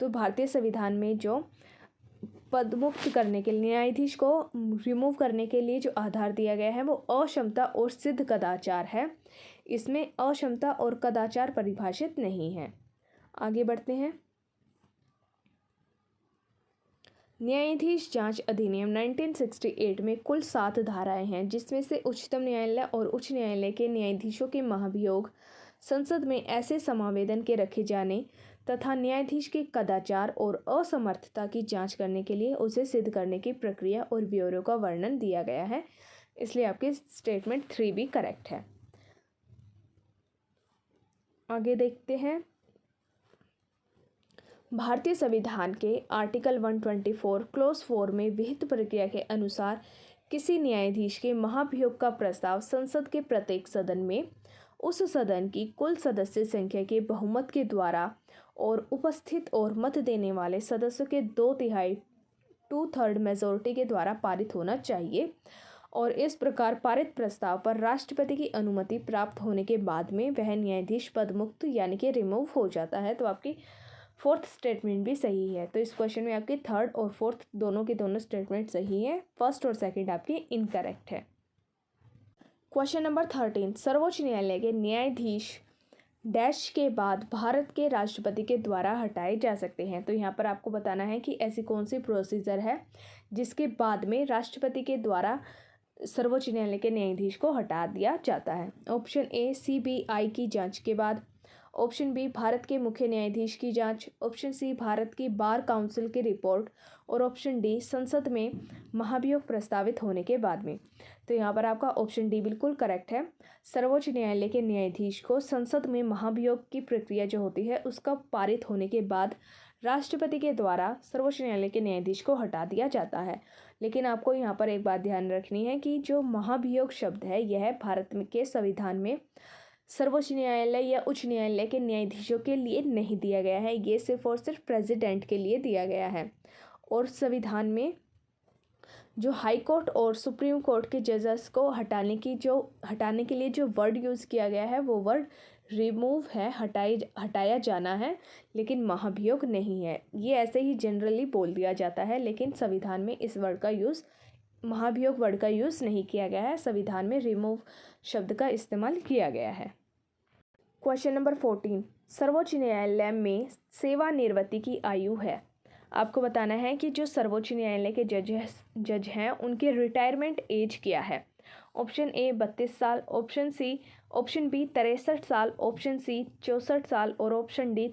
तो भारतीय संविधान में जो पद मुक्त करने के लिए, न्यायाधीश को रिमूव करने के लिए जो आधार दिया गया है वो अक्षमता और सिद्ध कदाचार है। इसमें अक्षमता और कदाचार परिभाषित नहीं है। आगे बढ़ते हैं। न्यायाधीश जांच अधिनियम 1968 में कुल 7 धाराएं हैं, जिसमें से उच्चतम न्यायालय और उच्च न्यायालय के न्यायाधीशों के महाभियोग संसद में ऐसे समावेदन के रखे जाने तथा न्यायाधीश के कदाचार और असमर्थता की जांच करने के लिए उसे सिद्ध करने की प्रक्रिया और ब्यौरे का वर्णन दिया गया है। इसलिए आपकी स्टेटमेंट 3 भी करेक्ट है। आगे देखते हैं। भारतीय संविधान के आर्टिकल 124 क्लोज 4 में विहित प्रक्रिया के अनुसार किसी न्यायाधीश के महाभियोग का प्रस्ताव संसद के प्रत्येक सदन में उस सदन की कुल सदस्य संख्या के बहुमत के द्वारा और उपस्थित और मत देने वाले सदस्यों के 2/3 2/3 मेजोरिटी के द्वारा पारित होना चाहिए और इस प्रकार पारित प्रस्ताव पर राष्ट्रपति की अनुमति प्राप्त होने के बाद में वह न्यायाधीश पदमुक्त यानी कि रिमूव हो जाता है। तो आपकी फोर्थ स्टेटमेंट भी सही है। तो इस क्वेश्चन में आपकी थर्ड और फोर्थ दोनों की दोनों स्टेटमेंट सही है, फर्स्ट और सेकंड आपकी इनकरेक्ट है। क्वेश्चन नंबर 13, सर्वोच्च न्यायालय के न्यायाधीश डैश के बाद भारत के राष्ट्रपति के द्वारा हटाए जा सकते हैं। तो यहाँ पर आपको बताना है कि ऐसी कौन सी प्रोसीजर है जिसके बाद में राष्ट्रपति के द्वारा सर्वोच्च न्यायालय के न्यायाधीश को हटा दिया जाता है। ऑप्शन ए CBI की जांच के बाद, ऑप्शन बी भारत के मुख्य न्यायाधीश की जांच, ऑप्शन सी भारत की बार काउंसिल की रिपोर्ट और ऑप्शन डी संसद में महाभियोग प्रस्तावित होने के बाद में। तो यहाँ पर आपका ऑप्शन डी बिल्कुल करेक्ट है। सर्वोच्च न्यायालय के न्यायाधीश को संसद में महाभियोग की प्रक्रिया जो होती है उसका पारित होने के बाद राष्ट्रपति के द्वारा सर्वोच्च न्यायालय के न्यायाधीश को हटा दिया जाता है। लेकिन आपको यहाँ पर एक बात ध्यान रखनी है कि जो महाभियोग शब्द है यह भारत के संविधान में सर्वोच्च न्यायालय या उच्च न्यायालय के न्यायाधीशों के लिए नहीं दिया गया है, ये सिर्फ और सिर्फ प्रेसिडेंट के लिए दिया गया है। और संविधान में जो हाई कोर्ट और सुप्रीम कोर्ट के जजेस को हटाने के लिए जो वर्ड यूज़ किया गया है वो वर्ड रिमूव है, हटाया जाना है, लेकिन महाभियोग नहीं है। ये ऐसे ही जनरली बोल दिया जाता है, लेकिन संविधान में इस वर्ड का यूज़, महाभियोग वर्ड का यूज़ नहीं किया गया है। संविधान में रिमूव शब्द का इस्तेमाल किया गया है। क्वेश्चन नंबर 14, सर्वोच्च न्यायालय में सेवानिवृत्ति की आयु है। आपको बताना है कि जो सर्वोच्च न्यायालय के जज हैं उनकी रिटायरमेंट एज क्या है। ऑप्शन ए 32 साल, ऑप्शन बी 63 साल, ऑप्शन सी 64 साल और ऑप्शन डी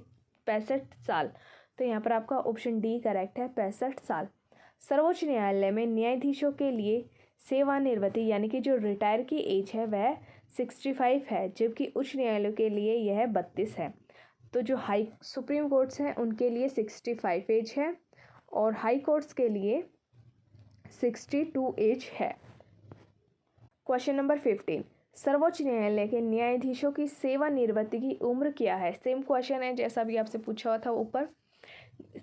65 साल। तो यहाँ पर आपका ऑप्शन डी करेक्ट है, 65 साल। सर्वोच्च न्यायालय में न्यायाधीशों के लिए सेवानिवृत्ति यानी कि जो रिटायर की एज है वह 65 है, जबकि उच्च न्यायालयों के लिए यह 32 है। तो जो सुप्रीम कोर्ट्स हैं उनके लिए 65 एज है और हाई कोर्ट्स के लिए 62 एज है। क्वेश्चन नंबर 15, सर्वोच्च न्यायालय के न्यायाधीशों की सेवानिवृत्ति की उम्र क्या है। सेम क्वेश्चन है जैसा भी आपसे पूछा हुआ था ऊपर।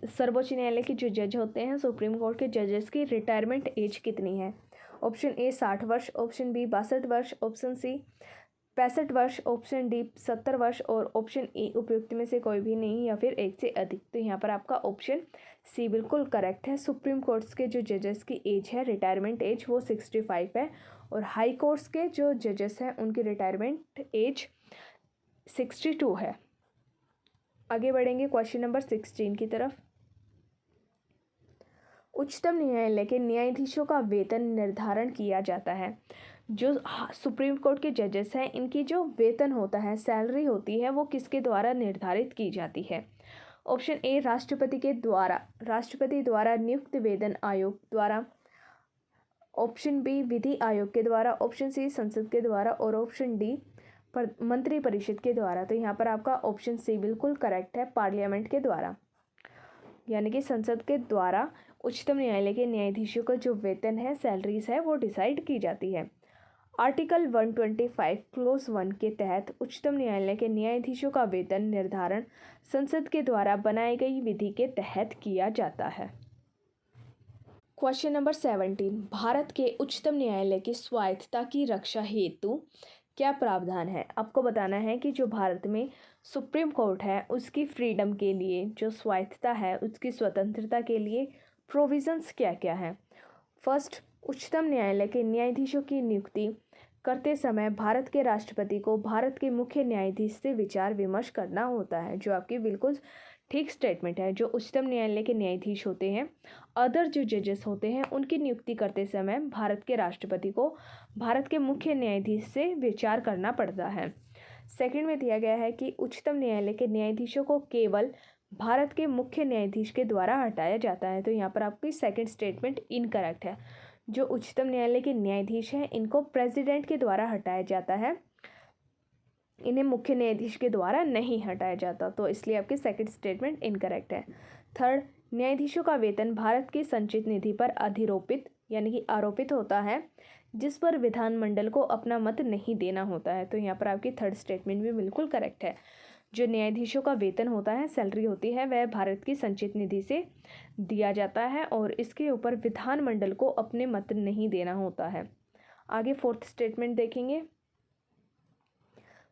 सर्वोच्च न्यायालय के जो जज होते हैं, सुप्रीम कोर्ट के जजेस की रिटायरमेंट एज कितनी है। ऑप्शन ए 60 वर्ष, ऑप्शन बी 62 वर्ष, ऑप्शन सी 65 वर्ष, ऑप्शन डी 70 वर्ष और ऑप्शन ई उपयुक्त में से कोई भी नहीं या फिर एक से अधिक। तो यहाँ पर आपका ऑप्शन सी बिल्कुल करेक्ट है। सुप्रीम कोर्ट्स के जो जजेस की एज है, रिटायरमेंट एज, वो 65 है और हाई कोर्ट्स के जो जजेस हैं उनकी रिटायरमेंट एज 62 है। आगे बढ़ेंगे क्वेश्चन नंबर 16 की तरफ। उच्चतम न्यायालय के न्यायाधीशों का वेतन निर्धारण किया जाता है। जो सुप्रीम कोर्ट के जजेस हैं इनकी जो वेतन होता है, सैलरी होती है, वो किसके द्वारा निर्धारित की जाती है। ऑप्शन ए राष्ट्रपति द्वारा नियुक्त वेतन आयोग द्वारा, ऑप्शन बी विधि आयोग के द्वारा, ऑप्शन सी संसद के द्वारा और ऑप्शन डी मंत्री परिषद के द्वारा। तो यहाँ पर आपका ऑप्शन सी बिल्कुल करेक्ट है, पार्लियामेंट के द्वारा, यानी कि संसद के द्वारा उच्चतम न्यायालय के न्यायाधीशों का जो वेतन है, सैलरीज है, वो डिसाइड की जाती है। आर्टिकल 125 क्लोज 1 के तहत उच्चतम न्यायालय के न्यायाधीशों का वेतन निर्धारण संसद के द्वारा बनाई गई विधि के तहत किया जाता है। क्वेश्चन नंबर 17, भारत के उच्चतम न्यायालय की स्वायत्तता की रक्षा हेतु क्या प्रावधान है। आपको बताना है कि जो भारत में सुप्रीम कोर्ट है उसकी फ्रीडम के लिए, जो स्वायत्तता है, उसकी स्वतंत्रता के लिए प्रोविजंस क्या क्या हैं। फर्स्ट, उच्चतम न्यायालय के न्यायाधीशों की नियुक्ति करते समय भारत के राष्ट्रपति को भारत के मुख्य न्यायाधीश से विचार विमर्श करना होता है, जो आपकी बिल्कुल ठीक स्टेटमेंट है। जो उच्चतम न्यायालय के न्यायाधीश होते हैं, अदर जो जजेस होते हैं, उनकी नियुक्ति करते समय भारत के राष्ट्रपति को भारत के मुख्य न्यायाधीश से विचार करना पड़ता है। सेकंड में दिया गया है कि उच्चतम न्यायालय के न्यायाधीशों को केवल भारत के मुख्य न्यायाधीश के द्वारा हटाया जाता है। तो यहाँ पर आपकी सेकंड स्टेटमेंट इनकरेक्ट है। जो उच्चतम न्यायालय के न्यायाधीश हैं इनको प्रेसिडेंट के द्वारा हटाया जाता है, इन्हें मुख्य न्यायाधीश के द्वारा नहीं हटाया जाता। तो इसलिए आपकी सेकंड स्टेटमेंट इनकरेक्ट है। थर्ड, न्यायाधीशों का वेतन भारत की संचित निधि पर अधिरोपित यानी कि आरोपित होता है, जिस पर विधानमंडल को अपना मत नहीं देना होता है। तो यहाँ पर आपकी थर्ड स्टेटमेंट भी बिल्कुल करेक्ट है। जो न्यायाधीशों का वेतन होता है, सैलरी होती है, वह भारत की संचित निधि से दिया जाता है और इसके ऊपर विधानमंडल को अपने मत नहीं देना होता है। आगे फोर्थ स्टेटमेंट देखेंगे।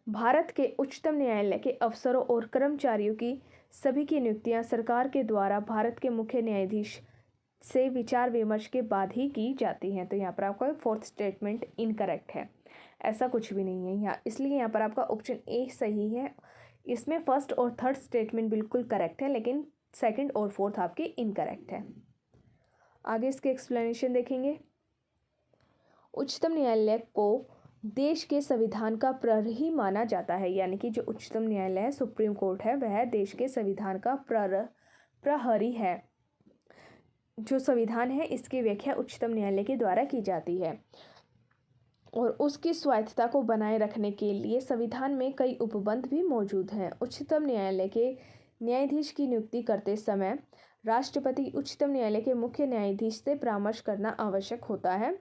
भारत के उच्चतम न्यायालय के अफसरों और कर्मचारियों की सभी की नियुक्तियां सरकार के द्वारा भारत के मुख्य न्यायाधीश से विचार विमर्श के बाद ही की जाती हैं। तो यहाँ पर आपका फोर्थ स्टेटमेंट इनकरेक्ट है, ऐसा कुछ भी नहीं है यहाँ, इसलिए यहाँ पर आपका ऑप्शन ए सही है। इसमें फर्स्ट और थर्ड स्टेटमेंट बिल्कुल करेक्ट है, लेकिन सेकंड और फोर्थ आपकी इनकरेक्ट है। आगे इसके एक्सप्लेनेशन देखेंगे। उच्चतम न्यायालय को देश के संविधान का प्रहरी माना जाता है, यानी कि जो उच्चतम न्यायालय है, सुप्रीम कोर्ट है, वह देश के संविधान का प्रहरी है। जो संविधान है इसकी व्याख्या उच्चतम न्यायालय के द्वारा की जाती है और उसकी स्वायत्तता को बनाए रखने के लिए संविधान में कई उपबंध भी मौजूद हैं। उच्चतम न्यायालय के न्यायाधीश की नियुक्ति करते समय राष्ट्रपति उच्चतम न्यायालय के मुख्य न्यायाधीश से परामर्श करना आवश्यक होता है।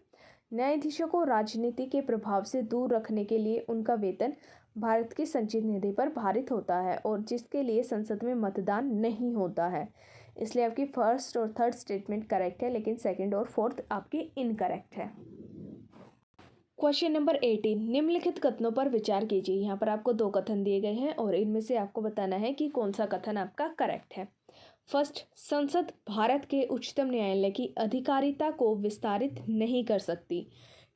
न्यायाधीशों को राजनीति के प्रभाव से दूर रखने के लिए उनका वेतन भारत की संचित निधि पर भारित होता है और जिसके लिए संसद में मतदान नहीं होता है। इसलिए आपकी फर्स्ट और थर्ड स्टेटमेंट करेक्ट है, लेकिन सेकंड और फोर्थ आपकी इनकरेक्ट है। क्वेश्चन नंबर 18, निम्नलिखित कथनों पर विचार कीजिए। यहाँ पर आपको 2 कथन दिए गए हैं और इनमें से आपको बताना है कि कौन सा कथन आपका करेक्ट है। फर्स्ट, संसद भारत के उच्चतम न्यायालय की अधिकारिता को विस्तारित नहीं कर सकती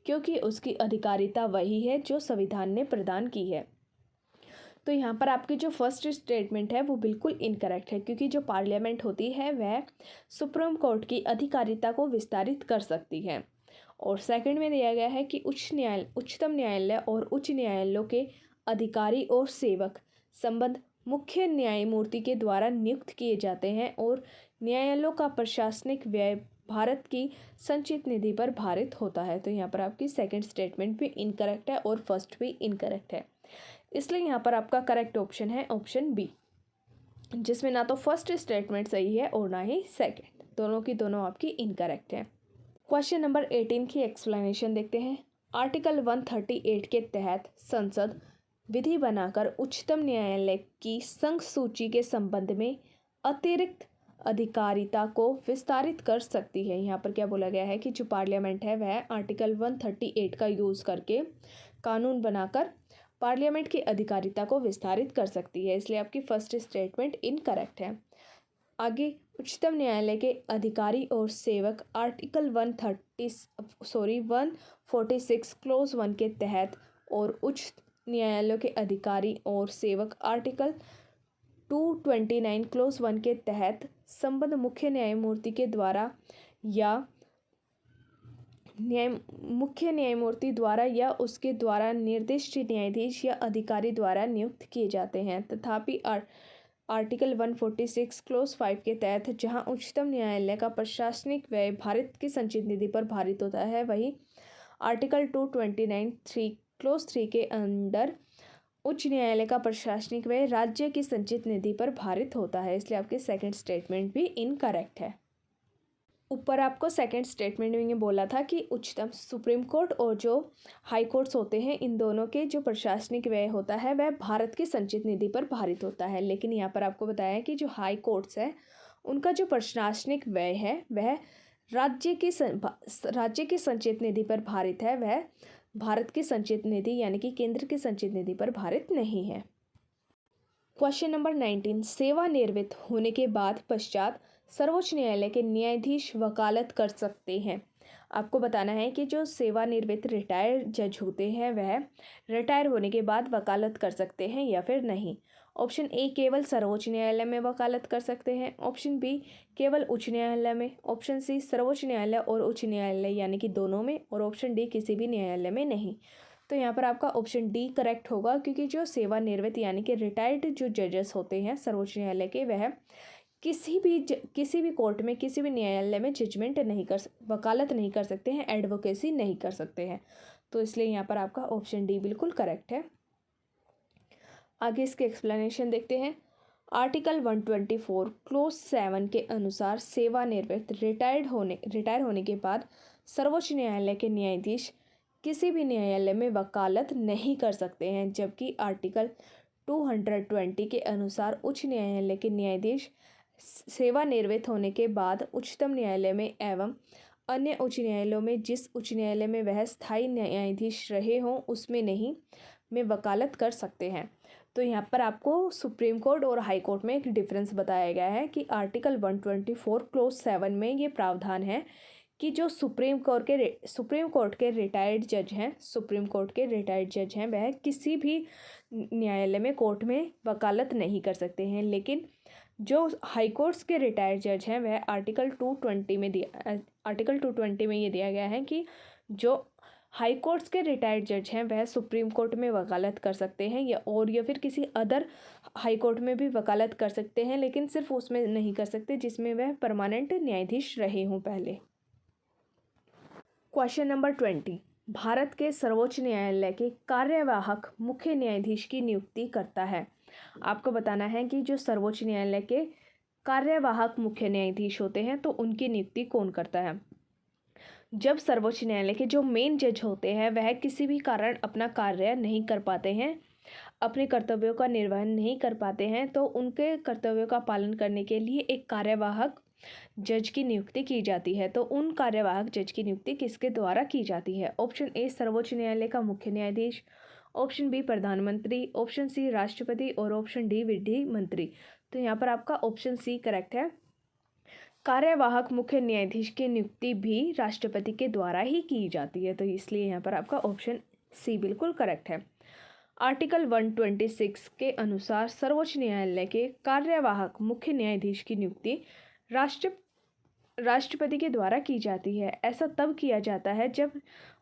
क्योंकि उसकी अधिकारिता वही है जो संविधान ने प्रदान की है। तो यहाँ पर आपकी जो फर्स्ट स्टेटमेंट है वो बिल्कुल इनकरेक्ट है, क्योंकि जो पार्लियामेंट होती है वह सुप्रीम कोर्ट की अधिकारिता को विस्तारित कर सकती है। और सेकंड में दिया गया है कि उच्चतम न्यायालय और उच्च न्यायालयों के अधिकारी और सेवक संबंध मुख्य न्यायमूर्ति के द्वारा नियुक्त किए जाते हैं और न्यायालयों का प्रशासनिक व्यय भारत की संचित निधि पर भारित होता है। तो यहाँ पर आपकी सेकंड स्टेटमेंट भी इनकरेक्ट है और फर्स्ट भी इनकरेक्ट है, इसलिए यहाँ पर आपका करेक्ट ऑप्शन है ऑप्शन बी, जिसमें ना तो फर्स्ट स्टेटमेंट सही है और ना ही सेकंड, दोनों की दोनों आपकी इनकरेक्ट है। क्वेश्चन नंबर 18 की एक्सप्लेनेशन देखते हैं। आर्टिकल 138 के तहत संसद विधि बनाकर उच्चतम न्यायालय की संघ सूची के संबंध में अतिरिक्त अधिकारिता को विस्तारित कर सकती है। यहाँ पर क्या बोला गया है कि जो पार्लियामेंट है वह आर्टिकल 138 का यूज़ करके कानून बनाकर पार्लियामेंट की अधिकारिता को विस्तारित कर सकती है, इसलिए आपकी फर्स्ट स्टेटमेंट इनकरेक्ट है। आगे, उच्चतम न्यायालय के अधिकारी और सेवक आर्टिकल 146 क्लोज 1 के तहत और उच्च न्यायालयों के अधिकारी और सेवक आर्टिकल 229 क्लोज 1 के तहत संबद्ध मुख्य न्यायमूर्ति के द्वारा या मुख्य न्यायमूर्ति द्वारा या उसके द्वारा निर्दिष्ट न्यायाधीश या अधिकारी द्वारा नियुक्त किए जाते हैं। तथापि आर्टिकल 146 क्लोज 5 के तहत जहां उच्चतम न्यायालय का प्रशासनिक व्यय भारत की संचित निधि पर भारित होता है, वहीं आर्टिकल 229 क्लोज 3 के अंडर उच्च न्यायालय का प्रशासनिक व्यय राज्य की संचित निधि पर भारित होता है, इसलिए आपकी सेकंड स्टेटमेंट भी इनकरेक्ट है। ऊपर आपको सेकंड स्टेटमेंट में बोला था कि उच्चतम सुप्रीम कोर्ट और जो हाई कोर्ट्स होते हैं, इन दोनों के जो प्रशासनिक व्यय होता है वह भारत की संचित निधि पर भारित होता है, लेकिन यहाँ पर आपको बताया है कि जो हाई कोर्ट्स है उनका जो प्रशासनिक व्यय है वह राज्य की संचित निधि पर भारित है, वह भारत की संचित निधि यानी कि केंद्र की संचित निधि पर भारित नहीं है। क्वेश्चन नंबर 19, सेवानिवृत्त होने के बाद पश्चात सर्वोच्च न्यायालय के न्यायाधीश वकालत कर सकते हैं। आपको बताना है कि जो सेवानिवृत्त रिटायर्ड जज होते हैं वह रिटायर होने के बाद वकालत कर सकते हैं या फिर नहीं। ऑप्शन ए, केवल सर्वोच्च न्यायालय में वकालत कर सकते हैं। ऑप्शन बी, केवल उच्च न्यायालय में। ऑप्शन सी, सर्वोच्च न्यायालय और उच्च न्यायालय यानी कि दोनों में। और ऑप्शन डी, किसी भी न्यायालय में नहीं। तो यहाँ पर आपका ऑप्शन डी करेक्ट होगा, क्योंकि जो सेवानिवृत्त यानी कि रिटायर्ड जो जजेस होते हैं सर्वोच्च न्यायालय के, वह किसी भी कोर्ट में, किसी भी न्यायालय में वकालत नहीं कर सकते हैं, एडवोकेसी नहीं कर सकते हैं। तो इसलिए यहाँ पर आपका ऑप्शन डी बिल्कुल करेक्ट है। आगे इसके एक्सप्लेनेशन देखते हैं। आर्टिकल 124 क्लोज 7 के अनुसार सेवानिवृत्त रिटायर होने के बाद सर्वोच्च न्यायालय के न्यायाधीश किसी भी न्यायालय में वकालत नहीं कर सकते हैं, जबकि आर्टिकल 220 के अनुसार उच्च न्यायालय के न्यायाधीश सेवानिवृत्त होने के बाद उच्चतम न्यायालय में एवं अन्य उच्च न्यायालयों में, जिस उच्च न्यायालय में वह स्थायी न्यायाधीश रहे हों उसमें नहीं में वकालत कर सकते हैं। तो यहाँ पर आपको सुप्रीम कोर्ट और हाई कोर्ट में एक डिफरेंस बताया गया है कि आर्टिकल 124 क्लोज 7 में ये प्रावधान है कि जो सुप्रीम कोर्ट के रिटायर्ड जज हैं वह किसी भी न्यायालय में, कोर्ट में वकालत नहीं कर सकते हैं। लेकिन जो हाई कोर्ट्स के रिटायर्ड जज हैं वह आर्टिकल 220 में ये दिया गया है कि जो हाई कोर्ट्स के रिटायर्ड जज हैं वह सुप्रीम कोर्ट में वकालत कर सकते हैं या फिर किसी अदर हाई कोर्ट में भी वकालत कर सकते हैं, लेकिन सिर्फ उसमें नहीं कर सकते जिसमें वह परमानेंट न्यायाधीश रहे हों पहले। क्वेश्चन नंबर 20, भारत के सर्वोच्च न्यायालय के कार्यवाहक मुख्य न्यायाधीश की नियुक्ति करता है। आपको बताना है कि जो सर्वोच्च न्यायालय के कार्यवाहक मुख्य न्यायाधीश होते हैं तो उनकी नियुक्ति कौन करता है। जब सर्वोच्च न्यायालय के जो मेन जज होते हैं वह किसी भी कारण अपना कार्य नहीं कर पाते हैं, अपने कर्तव्यों का निर्वहन नहीं कर पाते हैं, तो उनके कर्तव्यों का पालन करने के लिए एक कार्यवाहक जज की नियुक्ति की जाती है। तो उन कार्यवाहक जज की नियुक्ति किसके द्वारा की जाती है। ऑप्शन ए सर्वोच्च न्यायालय का मुख्य न्यायाधीश, ऑप्शन बी प्रधानमंत्री, ऑप्शन सी राष्ट्रपति और ऑप्शन डी विधि मंत्री। तो यहाँ पर आपका ऑप्शन सी करेक्ट है। कार्यवाहक मुख्य न्यायाधीश की नियुक्ति भी राष्ट्रपति के द्वारा ही की जाती है, तो इसलिए यहाँ पर आपका ऑप्शन सी बिल्कुल करेक्ट है। आर्टिकल 126 के अनुसार सर्वोच्च न्यायालय के कार्यवाहक मुख्य न्यायाधीश की नियुक्ति राष्ट्रपति के द्वारा की जाती है। ऐसा तब किया जाता है जब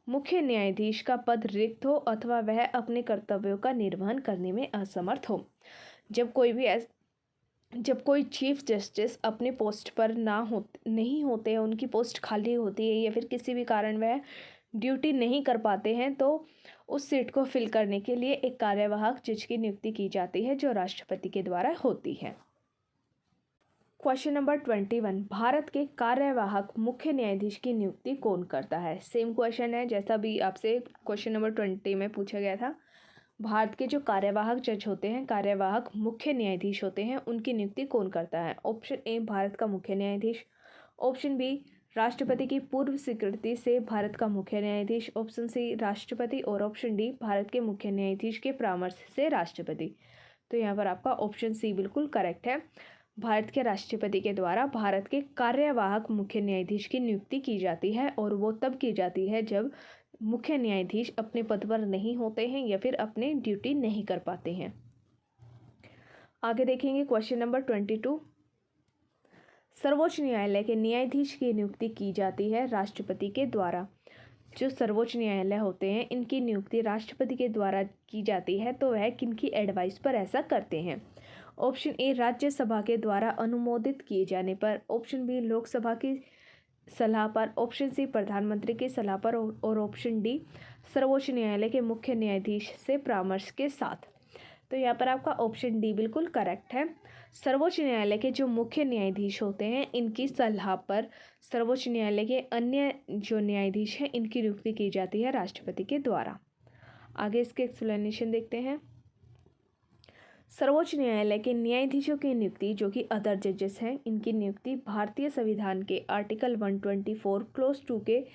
मुख्य न्यायाधीश का पद रिक्त हो अथवा वह अपने कर्तव्यों का निर्वहन करने में असमर्थ हो। जब कोई चीफ जस्टिस अपने पोस्ट पर नहीं होते हैं, उनकी पोस्ट खाली होती है या फिर किसी भी कारण वह ड्यूटी नहीं कर पाते हैं, तो उस सीट को फिल करने के लिए एक कार्यवाहक जज की नियुक्ति की जाती है जो राष्ट्रपति के द्वारा होती है। क्वेश्चन नंबर 21, भारत के कार्यवाहक मुख्य न्यायाधीश की नियुक्ति कौन करता है। सेम क्वेश्चन है जैसा भी आपसे क्वेश्चन नंबर 20 में पूछा गया था। भारत के जो कार्यवाहक जज होते हैं, कार्यवाहक मुख्य न्यायाधीश होते हैं, उनकी नियुक्ति कौन करता है। ऑप्शन ए भारत का मुख्य न्यायाधीश, ऑप्शन बी राष्ट्रपति की पूर्व स्वीकृति से भारत का मुख्य न्यायाधीश, ऑप्शन सी राष्ट्रपति और ऑप्शन डी भारत के मुख्य न्यायाधीश के परामर्श से राष्ट्रपति। तो यहाँ पर आपका ऑप्शन सी बिल्कुल करेक्ट है। भारत के राष्ट्रपति के द्वारा भारत के कार्यवाहक मुख्य न्यायाधीश की नियुक्ति की जाती है और वो तब की जाती है जब मुख्य न्यायाधीश अपने पद पर नहीं होते हैं या फिर अपने ड्यूटी नहीं कर पाते हैं। आगे देखेंगे क्वेश्चन नंबर 22, सर्वोच्च न्यायालय के न्यायाधीश की नियुक्ति की जाती है राष्ट्रपति के द्वारा। जो सर्वोच्च न्यायालय होते हैं इनकी नियुक्ति राष्ट्रपति के द्वारा की जाती है, तो वह किनकी एडवाइस पर ऐसा करते हैं। ऑप्शन ए राज्यसभा के द्वारा अनुमोदित किए जाने पर, ऑप्शन बी लोकसभा की सलाह पर, ऑप्शन सी प्रधानमंत्री की सलाह पर और ऑप्शन डी सर्वोच्च न्यायालय के मुख्य न्यायाधीश से परामर्श के साथ। तो यहाँ पर आपका ऑप्शन डी बिल्कुल करेक्ट है। सर्वोच्च न्यायालय के जो मुख्य न्यायाधीश होते हैं इनकी सलाह पर सर्वोच्च न्यायालय के अन्य जो न्यायाधीश हैं इनकी नियुक्ति की जाती है राष्ट्रपति के द्वारा। आगे इसके एक्सप्लेनेशन देखते हैं। सर्वोच्च न्यायालय के न्यायाधीशों की नियुक्ति जो कि अदर जजेस हैं, इनकी नियुक्ति भारतीय संविधान के आर्टिकल 124 क्लोज 2 के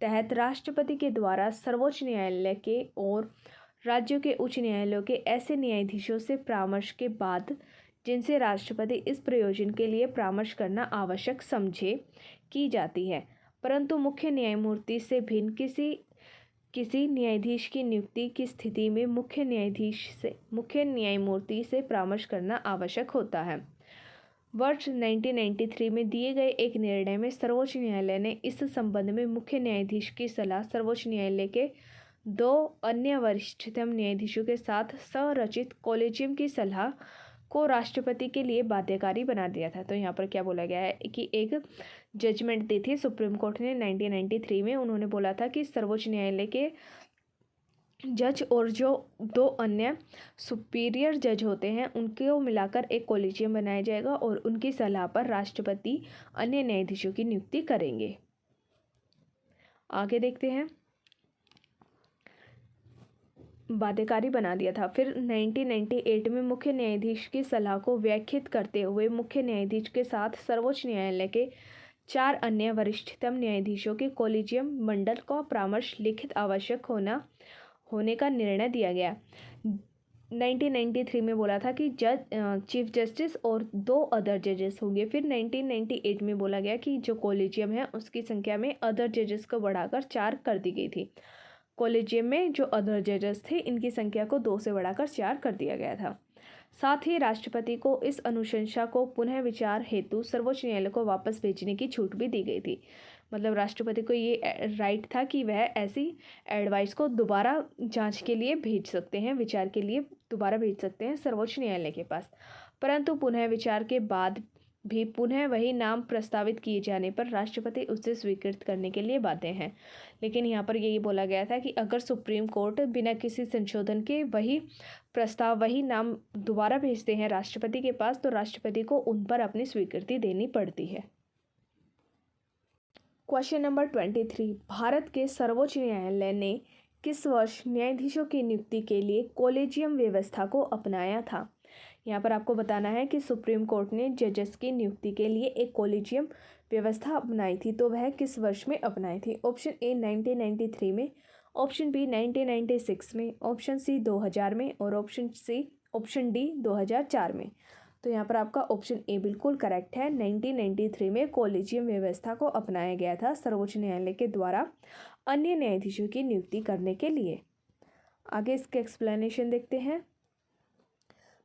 तहत राष्ट्रपति के द्वारा सर्वोच्च न्यायालय के और राज्यों के उच्च न्यायालयों के ऐसे न्यायाधीशों से परामर्श के बाद जिनसे राष्ट्रपति इस प्रयोजन के लिए परामर्श करना आवश्यक समझे की जाती है, परंतु मुख्य न्यायमूर्ति से भिन्न किसी न्यायाधीश की नियुक्ति की स्थिति में मुख्य न्यायमूर्ति से परामर्श करना आवश्यक होता है। वर्ष 1993 में दिए गए एक निर्णय में सर्वोच्च न्यायालय ने इस संबंध में मुख्य न्यायाधीश की सलाह सर्वोच्च न्यायालय के 2 अन्य वरिष्ठतम न्यायाधीशों के साथ संरचित कॉलेजियम की सलाह को राष्ट्रपति के लिए बाध्यकारी बना दिया था। तो यहाँ पर क्या बोला गया है कि एक जजमेंट दी थी सुप्रीम कोर्ट ने 1993 में। उन्होंने बोला था कि सर्वोच्च न्यायालय के जज और जो 2 अन्य सुपीरियर जज होते हैं उनको मिलाकर एक कॉलेजियम बनाया जाएगा और उनकी सलाह पर राष्ट्रपति अन्य न्यायाधीशों की नियुक्ति करेंगे। आगे देखते हैं। बाध्यकारी बना दिया था। फिर 1998 में मुख्य न्यायाधीश की सलाह को व्याख्यात करते हुए मुख्य न्यायाधीश के साथ सर्वोच्च न्यायालय के 4 अन्य वरिष्ठतम न्यायाधीशों के कॉलेजियम मंडल का परामर्श लिखित आवश्यक होने का निर्णय दिया गया। 1993 में बोला था कि चीफ जस्टिस और 2 अदर जजेस होंगे। फिर 1998 में बोला गया कि जो कॉलेजियम है उसकी संख्या में अदर जजेस को बढ़ाकर 4 कर दी गई थी। कॉलेजियम में जो अदर जजेस थे इनकी संख्या को 2 से बढ़ाकर 4 कर दिया गया था। साथ ही राष्ट्रपति को इस अनुशंसा को पुनः विचार हेतु सर्वोच्च न्यायालय को वापस भेजने की छूट भी दी गई थी। मतलब राष्ट्रपति को ये राइट था कि वह ऐसी एडवाइस को दोबारा जांच के लिए भेज सकते हैं, विचार के लिए दोबारा भेज सकते हैं सर्वोच्च न्यायालय के पास। परंतु पुनः विचार के बाद भी पुनः वही नाम प्रस्तावित किए जाने पर राष्ट्रपति उसे स्वीकृत करने के लिए बाध्य हैं। लेकिन यहाँ पर यही बोला गया था कि अगर सुप्रीम कोर्ट बिना किसी संशोधन के वही प्रस्ताव वही नाम दोबारा भेजते हैं राष्ट्रपति के पास तो राष्ट्रपति को उन पर अपनी स्वीकृति देनी पड़ती है। क्वेश्चन नंबर 23, भारत के सर्वोच्च न्यायालय ने किस वर्ष न्यायाधीशों की नियुक्ति के लिए कॉलेजियम व्यवस्था को अपनाया था? यहाँ पर आपको बताना है कि सुप्रीम कोर्ट ने जजेस की नियुक्ति के लिए एक कॉलेजियम व्यवस्था अपनाई थी, तो वह किस वर्ष में अपनाई थी? ऑप्शन ए 1993 में, ऑप्शन बी 1996 में, ऑप्शन सी 2000 में और ऑप्शन डी 2004 में। तो यहाँ पर आपका ऑप्शन ए बिल्कुल करेक्ट है। 1993 में कॉलेजियम व्यवस्था को अपनाया गया था सर्वोच्च न्यायालय के द्वारा अन्य न्यायाधीशों की नियुक्ति करने के लिए। आगे इसके एक्सप्लेनेशन देखते हैं।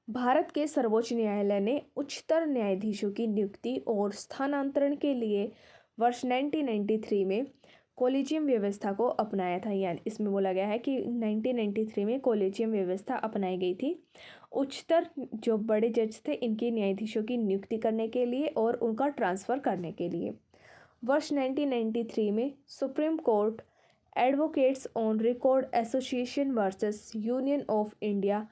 भारत के सर्वोच्च न्यायालय ने उच्चतर न्यायाधीशों की नियुक्ति और स्थानांतरण के लिए वर्ष 1993 में कॉलेजियम व्यवस्था को अपनाया था। यानी इसमें बोला गया है कि 1993 में कॉलेजियम व्यवस्था अपनाई गई थी उच्चतर जो बड़े जज थे इनके न्यायाधीशों की नियुक्ति करने के लिए और उनका ट्रांसफ़र करने के लिए। वर्ष 1993 में supreme court advocates on record association versus union of India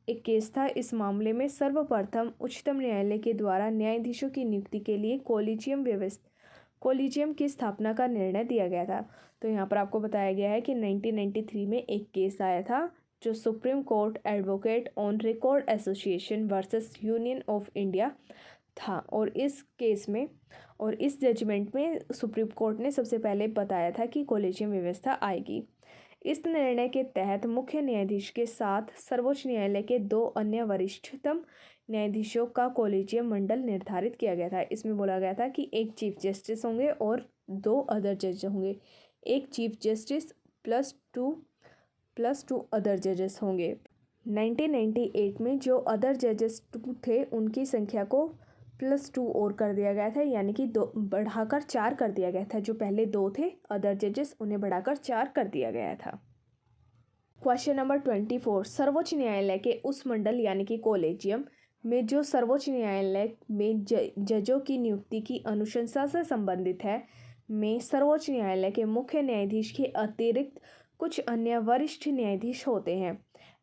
एक केस था। इस मामले में सर्वप्रथम उच्चतम न्यायालय के द्वारा न्यायाधीशों की नियुक्ति के लिए कॉलेजियम की स्थापना का निर्णय दिया गया था। तो यहाँ पर आपको बताया गया है कि 1993 में एक केस आया था जो supreme court advocate on record association versus union of India था और इस केस में और इस जजमेंट में सुप्रीम कोर्ट ने सबसे पहले बताया था कि कॉलेजियम व्यवस्था आएगी। इस निर्णय के तहत मुख्य न्यायाधीश के साथ सर्वोच्च न्यायालय के 2 अन्य वरिष्ठतम न्यायाधीशों का कॉलेजियम मंडल निर्धारित किया गया था। इसमें बोला गया था कि एक चीफ जस्टिस होंगे और 2 अदर जज होंगे। एक chief justice plus two other जजेस होंगे। 1998 में जो अदर जजेस 2 थे उनकी संख्या को +2 और कर दिया गया था, यानी कि 2 बढ़ाकर 4 कर दिया गया था। जो पहले 2 थे अदर जजेस उन्हें बढ़ाकर 4 कर दिया गया था। क्वेश्चन नंबर 24, सर्वोच्च न्यायालय के उस मंडल यानी कि कॉलेजियम में जो सर्वोच्च न्यायालय में जजों की नियुक्ति की अनुशंसा से संबंधित है में सर्वोच्च न्यायालय के मुख्य न्यायाधीश के अतिरिक्त कुछ अन्य वरिष्ठ न्यायाधीश होते हैं।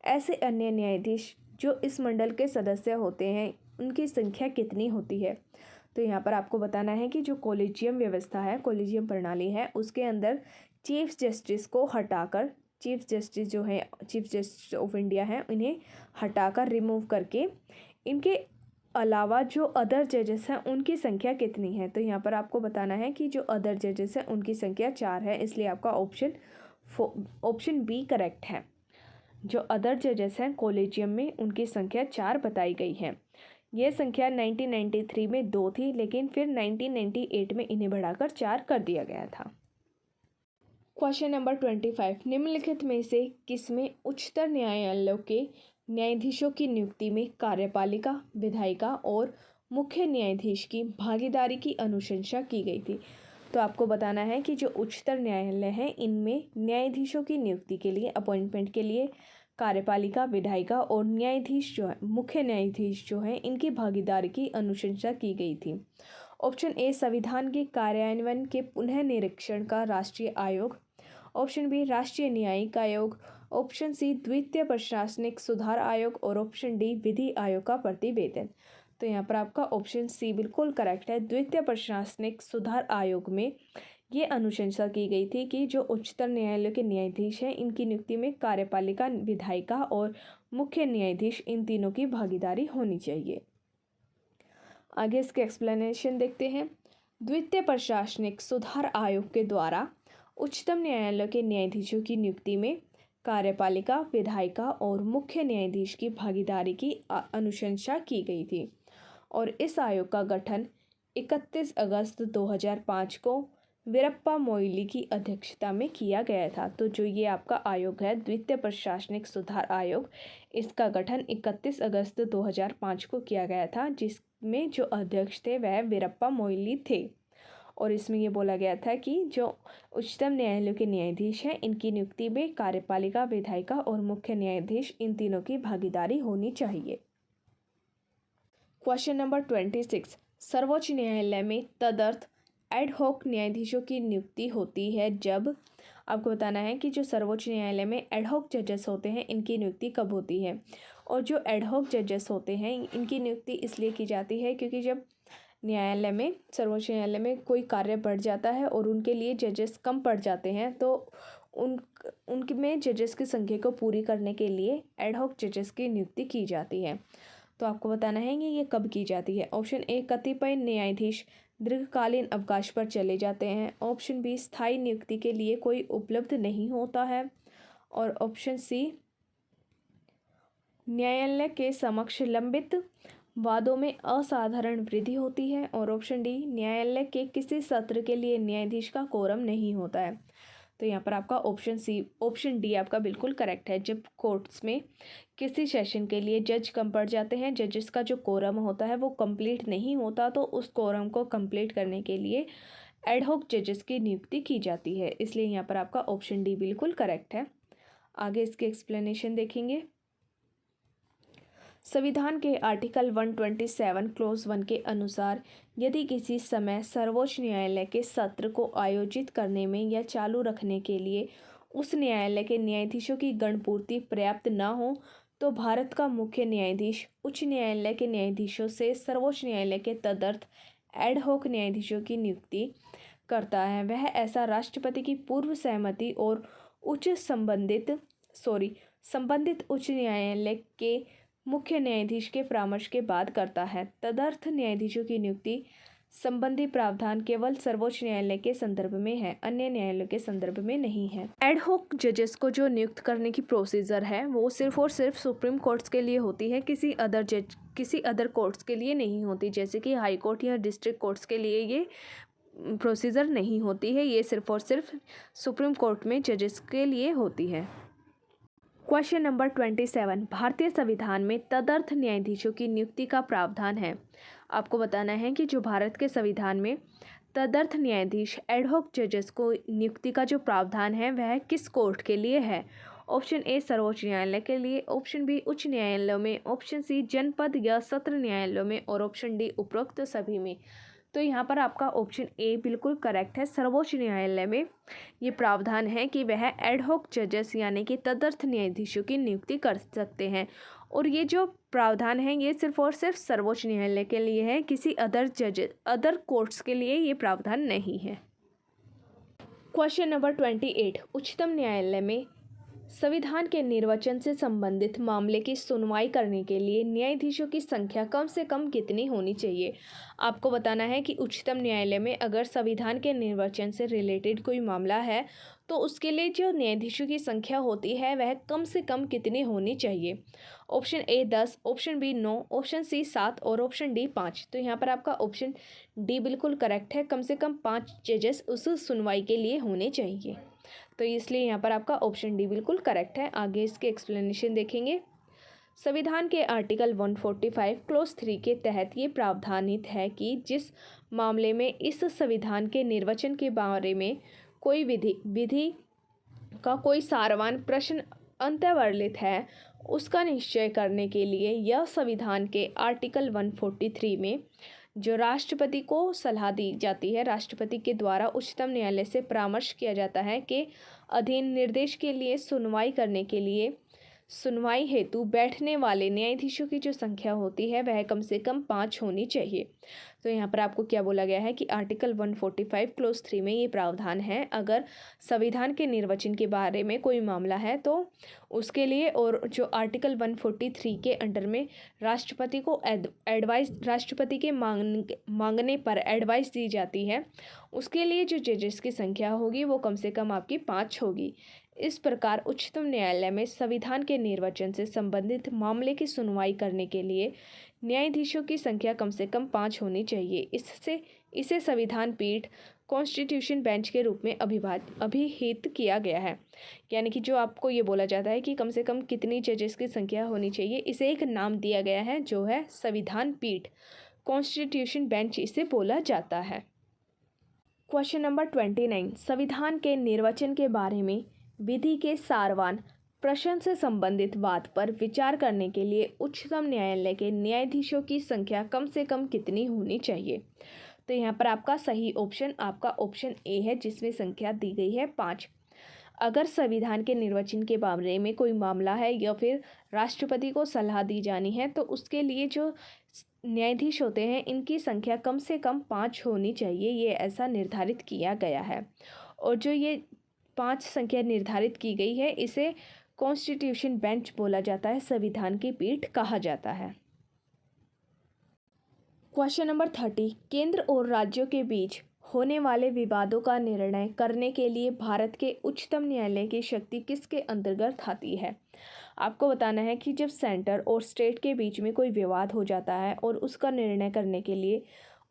ऐसे अन्य न्यायाधीश जो इस मंडल के सदस्य होते हैं उनकी संख्या कितनी होती है? तो यहाँ पर आपको बताना है कि जो कॉलेजियम व्यवस्था है, कॉलेजियम प्रणाली है, उसके अंदर चीफ जस्टिस को हटाकर चीफ जस्टिस जो है चीफ जस्टिस ऑफ इंडिया है इन्हें हटाकर रिमूव करके इनके अलावा जो अदर जजेस हैं उनकी संख्या कितनी है? तो यहाँ पर आपको बताना है कि जो अदर जजेस हैं उनकी संख्या 4 है, इसलिए आपका ऑप्शन बी करेक्ट है। जो अदर जजेस हैं कॉलेजियम में उनकी संख्या 4 बताई गई है। यह संख्या 1993 में 2 थी, लेकिन फिर 1998 में इन्हें बढ़ाकर 4 कर दिया गया था। क्वेश्चन नंबर 25, निम्नलिखित में से किसमें उच्चतर न्यायालयों के न्यायाधीशों की नियुक्ति में कार्यपालिका, विधायिका और मुख्य न्यायाधीश की भागीदारी की अनुशंसा की गई थी? तो आपको बताना है कि जो उच्चतर न्यायालय हैं इनमें न्यायाधीशों की नियुक्ति के लिए अपॉइंटमेंट के लिए कार्यपालिका, विधायिका और न्यायाधीश जो है, मुख्य न्यायाधीश जो हैं, इनकी भागीदारी की अनुशंसा की गई थी। ऑप्शन ए संविधान के कार्यान्वयन के पुनः निरीक्षण का राष्ट्रीय आयोग। ऑप्शन बी राष्ट्रीय न्यायिक आयोग। ऑप्शन सी द्वितीय प्रशासनिक सुधार आयोग और ऑप्शन डी विधि आयोग का प्रतिवेदन। तो यहाँ पर आपका ऑप्शन सी बिल्कुल करेक्ट है। द्वितीय प्रशासनिक सुधार आयोग में ये अनुशंसा की गई थी कि जो उच्चतम न्यायालय के न्यायाधीश हैं, इनकी नियुक्ति में कार्यपालिका, विधायिका और मुख्य न्यायाधीश इन तीनों की भागीदारी होनी चाहिए। आगे इसके एक्सप्लेनेशन देखते हैं। द्वितीय प्रशासनिक सुधार आयोग के द्वारा उच्चतम न्यायालय के न्यायाधीशों की नियुक्ति में कार्यपालिका, विधायिका और मुख्य न्यायाधीश की भागीदारी की अनुशंसा की गई थी और इस आयोग का गठन 31 अगस्त 2005 को वीरप्पा मोइली की अध्यक्षता में किया गया था। तो जो ये आपका आयोग है, द्वितीय प्रशासनिक सुधार आयोग, इसका गठन 31 अगस्त 2005 को किया गया था, जिसमें जो अध्यक्ष थे वह वीरप्पा मोइली थे। और इसमें ये बोला गया था कि जो उच्चतम न्यायालय के न्यायाधीश हैं, इनकी नियुक्ति में कार्यपालिका, विधायिका और मुख्य न्यायाधीश इन तीनों की भागीदारी होनी चाहिए। Question number 26। सर्वोच्च न्यायालय में तदर्थ एडहॉक न्यायाधीशों की नियुक्ति होती है जब, आपको बताना है कि जो सर्वोच्च न्यायालय में एडहॉक जजेस होते हैं, इनकी नियुक्ति कब होती है। और जो एडहॉक जजेस होते हैं, इनकी नियुक्ति इसलिए की जाती है क्योंकि जब न्यायालय में, सर्वोच्च न्यायालय में कोई कार्य बढ़ जाता है और उनके लिए जजेस कम पड़ जाते हैं, तो उनमें जजेस की संख्या को पूरी करने के लिए एडहॉक जजेस की नियुक्ति की जाती है। तो आपको बताना है कि ये कब की जाती है। ऑप्शन ए कतिपय न्यायाधीश दीर्घकालीन अवकाश पर चले जाते हैं। ऑप्शन बी स्थायी नियुक्ति के लिए कोई उपलब्ध नहीं होता है। और ऑप्शन सी न्यायालय के समक्ष लंबित वादों में असाधारण वृद्धि होती है। और ऑप्शन डी न्यायालय के किसी सत्र के लिए न्यायाधीश का कोरम नहीं होता है। तो यहाँ पर आपका ऑप्शन डी आपका बिल्कुल करेक्ट है। जब कोर्ट्स में किसी सेशन के लिए जज कम पड़ जाते हैं, जजेस का जो कोरम होता है वो कंप्लीट नहीं होता, तो उस कोरम को कंप्लीट करने के लिए एडहॉक जजेस की नियुक्ति की जाती है। इसलिए यहाँ पर आपका ऑप्शन डी बिल्कुल करेक्ट है। आगे इसके एक्सप्लेनेशन देखेंगे। संविधान के आर्टिकल 127 क्लोज 1 के अनुसार यदि किसी समय सर्वोच्च न्यायालय के सत्र को आयोजित करने में या चालू रखने के लिए उस न्यायालय के न्यायाधीशों की गणपूर्ति पर्याप्त न हो, तो भारत का मुख्य न्यायाधीश उच्च न्यायालय के न्यायाधीशों से सर्वोच्च न्यायालय के तदर्थ एडहॉक न्यायाधीशों की नियुक्ति करता है। वह ऐसा राष्ट्रपति की पूर्व सहमति और संबंधित उच्च न्यायालय के मुख्य न्यायाधीश के परामर्श के बाद करता है। तदर्थ न्यायाधीशों की नियुक्ति संबंधी प्रावधान केवल सर्वोच्च न्यायालय के संदर्भ में है, अन्य न्यायालयों के संदर्भ में नहीं है। एडहॉक जजेस को जो नियुक्त करने की प्रोसीजर है वो सिर्फ और सिर्फ सुप्रीम कोर्ट्स के लिए होती है, किसी अदर कोर्ट्स के लिए नहीं होती। जैसे कि हाई कोर्ट या डिस्ट्रिक्ट कोर्ट्स के लिए ये प्रोसीजर नहीं होती है, ये सिर्फ और सिर्फ सुप्रीम कोर्ट में जजेस के लिए होती है। Question number 27। भारतीय संविधान में तदर्थ न्यायाधीशों की नियुक्ति का प्रावधान है। आपको बताना है कि जो भारत के संविधान में तदर्थ न्यायाधीश एडहॉक जजेस को नियुक्ति का जो प्रावधान है वह किस कोर्ट के लिए है। ऑप्शन ए सर्वोच्च न्यायालय के लिए, ऑप्शन बी उच्च न्यायालयों में, ऑप्शन सी जनपद या सत्र न्यायालयों में और ऑप्शन डी उपरोक्त सभी में। तो यहाँ पर आपका ऑप्शन ए बिल्कुल करेक्ट है। सर्वोच्च न्यायालय में ये प्रावधान है कि वह एडहॉक जजेस यानी कि तदर्थ न्यायाधीशों की नियुक्ति कर सकते हैं, और ये जो प्रावधान है ये सिर्फ और सिर्फ सर्वोच्च न्यायालय के लिए है, किसी अदर कोर्ट्स के लिए ये प्रावधान नहीं है। Question number 28। उच्चतम न्यायालय में संविधान के निर्वचन से संबंधित मामले की सुनवाई करने के लिए न्यायाधीशों की संख्या कम से कम कितनी होनी चाहिए। आपको बताना है कि उच्चतम न्यायालय में अगर संविधान के निर्वचन से रिलेटेड कोई मामला है तो उसके लिए जो न्यायाधीशों की संख्या होती है वह कम से कम कितनी होनी चाहिए। Option A 10, option B 9, option C 7 और ऑप्शन डी 5। तो यहाँ पर आपका ऑप्शन डी बिल्कुल करेक्ट है। कम से कम 5 जजेस उस सुनवाई के लिए होने चाहिए, तो इसलिए यहाँ पर आपका ऑप्शन डी बिल्कुल करेक्ट है। आगे इसके एक्सप्लेनेशन देखेंगे। संविधान के आर्टिकल 145 क्लोज 3 के तहत ये प्रावधानित है कि जिस मामले में इस संविधान के निर्वचन के बारे में कोई विधि का कोई सारवान प्रश्न अंतर्वर्लित है उसका निश्चय करने के लिए यह संविधान के आर्टिकल 143 में जो राष्ट्रपति को सलाह दी जाती है, राष्ट्रपति के द्वारा उच्चतम न्यायालय से परामर्श किया जाता है कि अधीन निर्देश के लिए सुनवाई हेतु बैठने वाले न्यायाधीशों की जो संख्या होती है वह कम से कम 5 होनी चाहिए। तो यहाँ पर आपको क्या बोला गया है कि आर्टिकल 145 क्लोज 3 में ये प्रावधान है, अगर संविधान के निर्वचन के बारे में कोई मामला है तो उसके लिए, और जो आर्टिकल 143 के अंडर में राष्ट्रपति को राष्ट्रपति के मांगने पर एडवाइस दी जाती है, उसके लिए जो जजेस की संख्या होगी वो कम से कम आपकी 5 होगी। इस प्रकार उच्चतम न्यायालय में संविधान के निर्वचन से संबंधित मामले की सुनवाई करने के लिए न्यायाधीशों की संख्या कम से कम 5 होनी चाहिए। इसे संविधान पीठ कॉन्स्टिट्यूशन बेंच के रूप में अभिहित किया गया है। यानी कि जो आपको ये बोला जाता है कि कम से कम कितनी जजेस की संख्या होनी चाहिए, इसे एक नाम दिया गया है जो है संविधान पीठ, कॉन्स्टिट्यूशन बेंच इसे बोला जाता है। क्वेश्चन नंबर 29, संविधान के निर्वचन के बारे में विधि के सारवान प्रश्न से संबंधित बात पर विचार करने के लिए उच्चतम न्यायालय के न्यायाधीशों की संख्या कम से कम कितनी होनी चाहिए। तो यहाँ पर आपका सही ऑप्शन आपका ऑप्शन ए है, जिसमें संख्या दी गई है 5। अगर संविधान के निर्वचन के बारे में कोई मामला है या फिर राष्ट्रपति को सलाह दी जानी है तो उसके लिए जो न्यायाधीश होते हैं इनकी संख्या कम से कम 5 होनी चाहिए, ये ऐसा निर्धारित किया गया है। और जो ये 5 संख्या निर्धारित की गई है इसे कॉन्स्टिट्यूशन बेंच बोला जाता है, संविधान की पीठ कहा जाता है। क्वेश्चन नंबर 30, केंद्र और राज्यों के बीच होने वाले विवादों का निर्णय करने के लिए भारत के उच्चतम न्यायालय की शक्ति किसके अंतर्गत आती है। आपको बताना है कि जब सेंटर और स्टेट के बीच में कोई विवाद हो जाता है और उसका निर्णय करने के लिए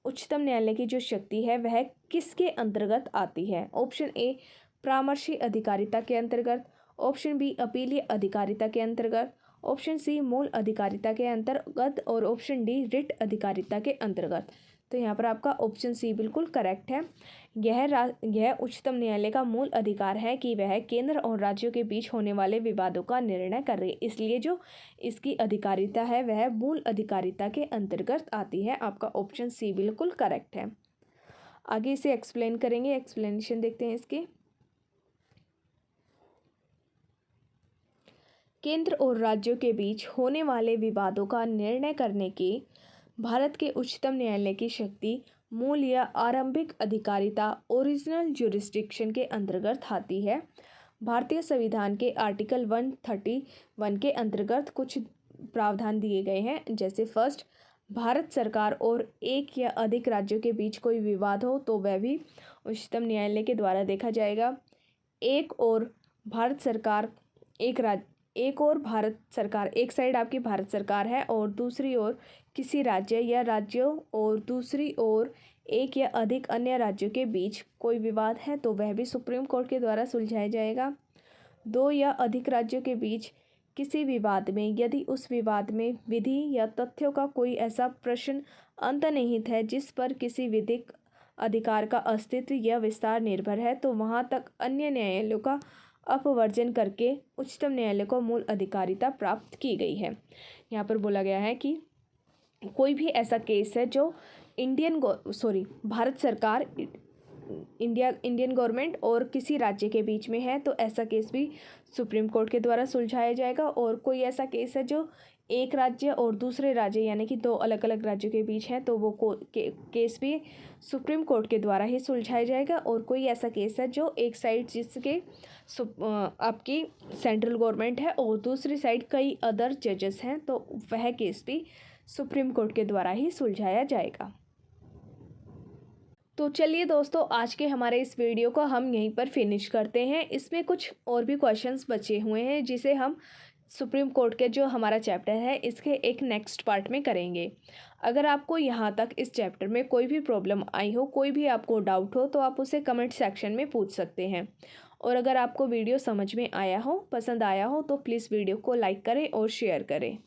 उच्चतम न्यायालय की जो शक्ति है वह किसके अंतर्गत आती है। ऑप्शन ए परामर्शी अधिकारिता के अंतर्गत, ऑप्शन बी अपीलीय अधिकारिता के अंतर्गत, ऑप्शन सी मूल अधिकारिता के अंतर्गत और ऑप्शन डी रिट अधिकारिता के अंतर्गत। तो यहाँ पर आपका ऑप्शन सी बिल्कुल करेक्ट है। यह उच्चतम न्यायालय का मूल अधिकार है कि वह केंद्र और राज्यों के बीच होने वाले विवादों का निर्णय करे, इसलिए जो इसकी अधिकारिता है वह मूल अधिकारिता के अंतर्गत आती है। आपका ऑप्शन सी बिल्कुल करेक्ट है। आगे इसे एक्सप्लेन करेंगे, एक्सप्लेनेशन देखते हैं इसकी। केंद्र और राज्यों के बीच होने वाले विवादों का निर्णय करने की भारत के उच्चतम न्यायालय की शक्ति मूल या आरंभिक अधिकारिता ओरिजिनल ज्यूरिसडिक्शन के अंतर्गत आती है। भारतीय संविधान के आर्टिकल 131 के अंतर्गत कुछ प्रावधान दिए गए हैं, जैसे फर्स्ट, भारत सरकार और एक या अधिक राज्यों के बीच कोई विवाद हो तो वह भी उच्चतम न्यायालय के द्वारा देखा जाएगा। एक और भारत सरकार एक साइड आपकी भारत सरकार है और दूसरी ओर किसी राज्य या राज्यों और दूसरी ओर एक या अधिक अन्य राज्यों के बीच कोई विवाद है तो वह भी सुप्रीम कोर्ट के द्वारा सुलझाया जाएगा। 2 या अधिक राज्यों के बीच किसी विवाद में यदि उस विवाद में विधि या तथ्यों का कोई ऐसा प्रश्न अंतर्निहित है जिस पर किसी विधिक अधिकार का अस्तित्व या विस्तार निर्भर है तो वहाँ तक अन्य न्यायालयों का अपवर्जन करके उच्चतम न्यायालय को मूल अधिकारिता प्राप्त की गई है। यहाँ पर बोला गया है कि कोई भी ऐसा केस है जो भारत सरकार, इंडियन गवर्नमेंट और किसी राज्य के बीच में है तो ऐसा केस भी सुप्रीम कोर्ट के द्वारा सुलझाया जाएगा। और कोई ऐसा केस है जो एक राज्य और दूसरे राज्य यानी कि 2 अलग अलग राज्यों के बीच हैं तो वो केस भी सुप्रीम कोर्ट के द्वारा ही सुलझाया जाएगा। और कोई ऐसा केस है जो एक साइड जिसके आपकी सेंट्रल गवर्नमेंट है और दूसरी साइड कई अदर जजेस हैं तो वह केस भी सुप्रीम कोर्ट के द्वारा ही सुलझाया जाएगा। तो चलिए दोस्तों, आज के हमारे इस वीडियो को हम यहीं पर फिनिश करते हैं। इसमें कुछ और भी क्वेश्चंस बचे हुए हैं जिसे हम सुप्रीम कोर्ट के जो हमारा चैप्टर है इसके एक नेक्स्ट पार्ट में करेंगे। अगर आपको यहाँ तक इस चैप्टर में कोई भी प्रॉब्लम आई हो, कोई भी आपको डाउट हो तो आप उसे कमेंट सेक्शन में पूछ सकते हैं। और अगर आपको वीडियो समझ में आया हो, पसंद आया हो तो प्लीज़ वीडियो को लाइक करें और शेयर करें।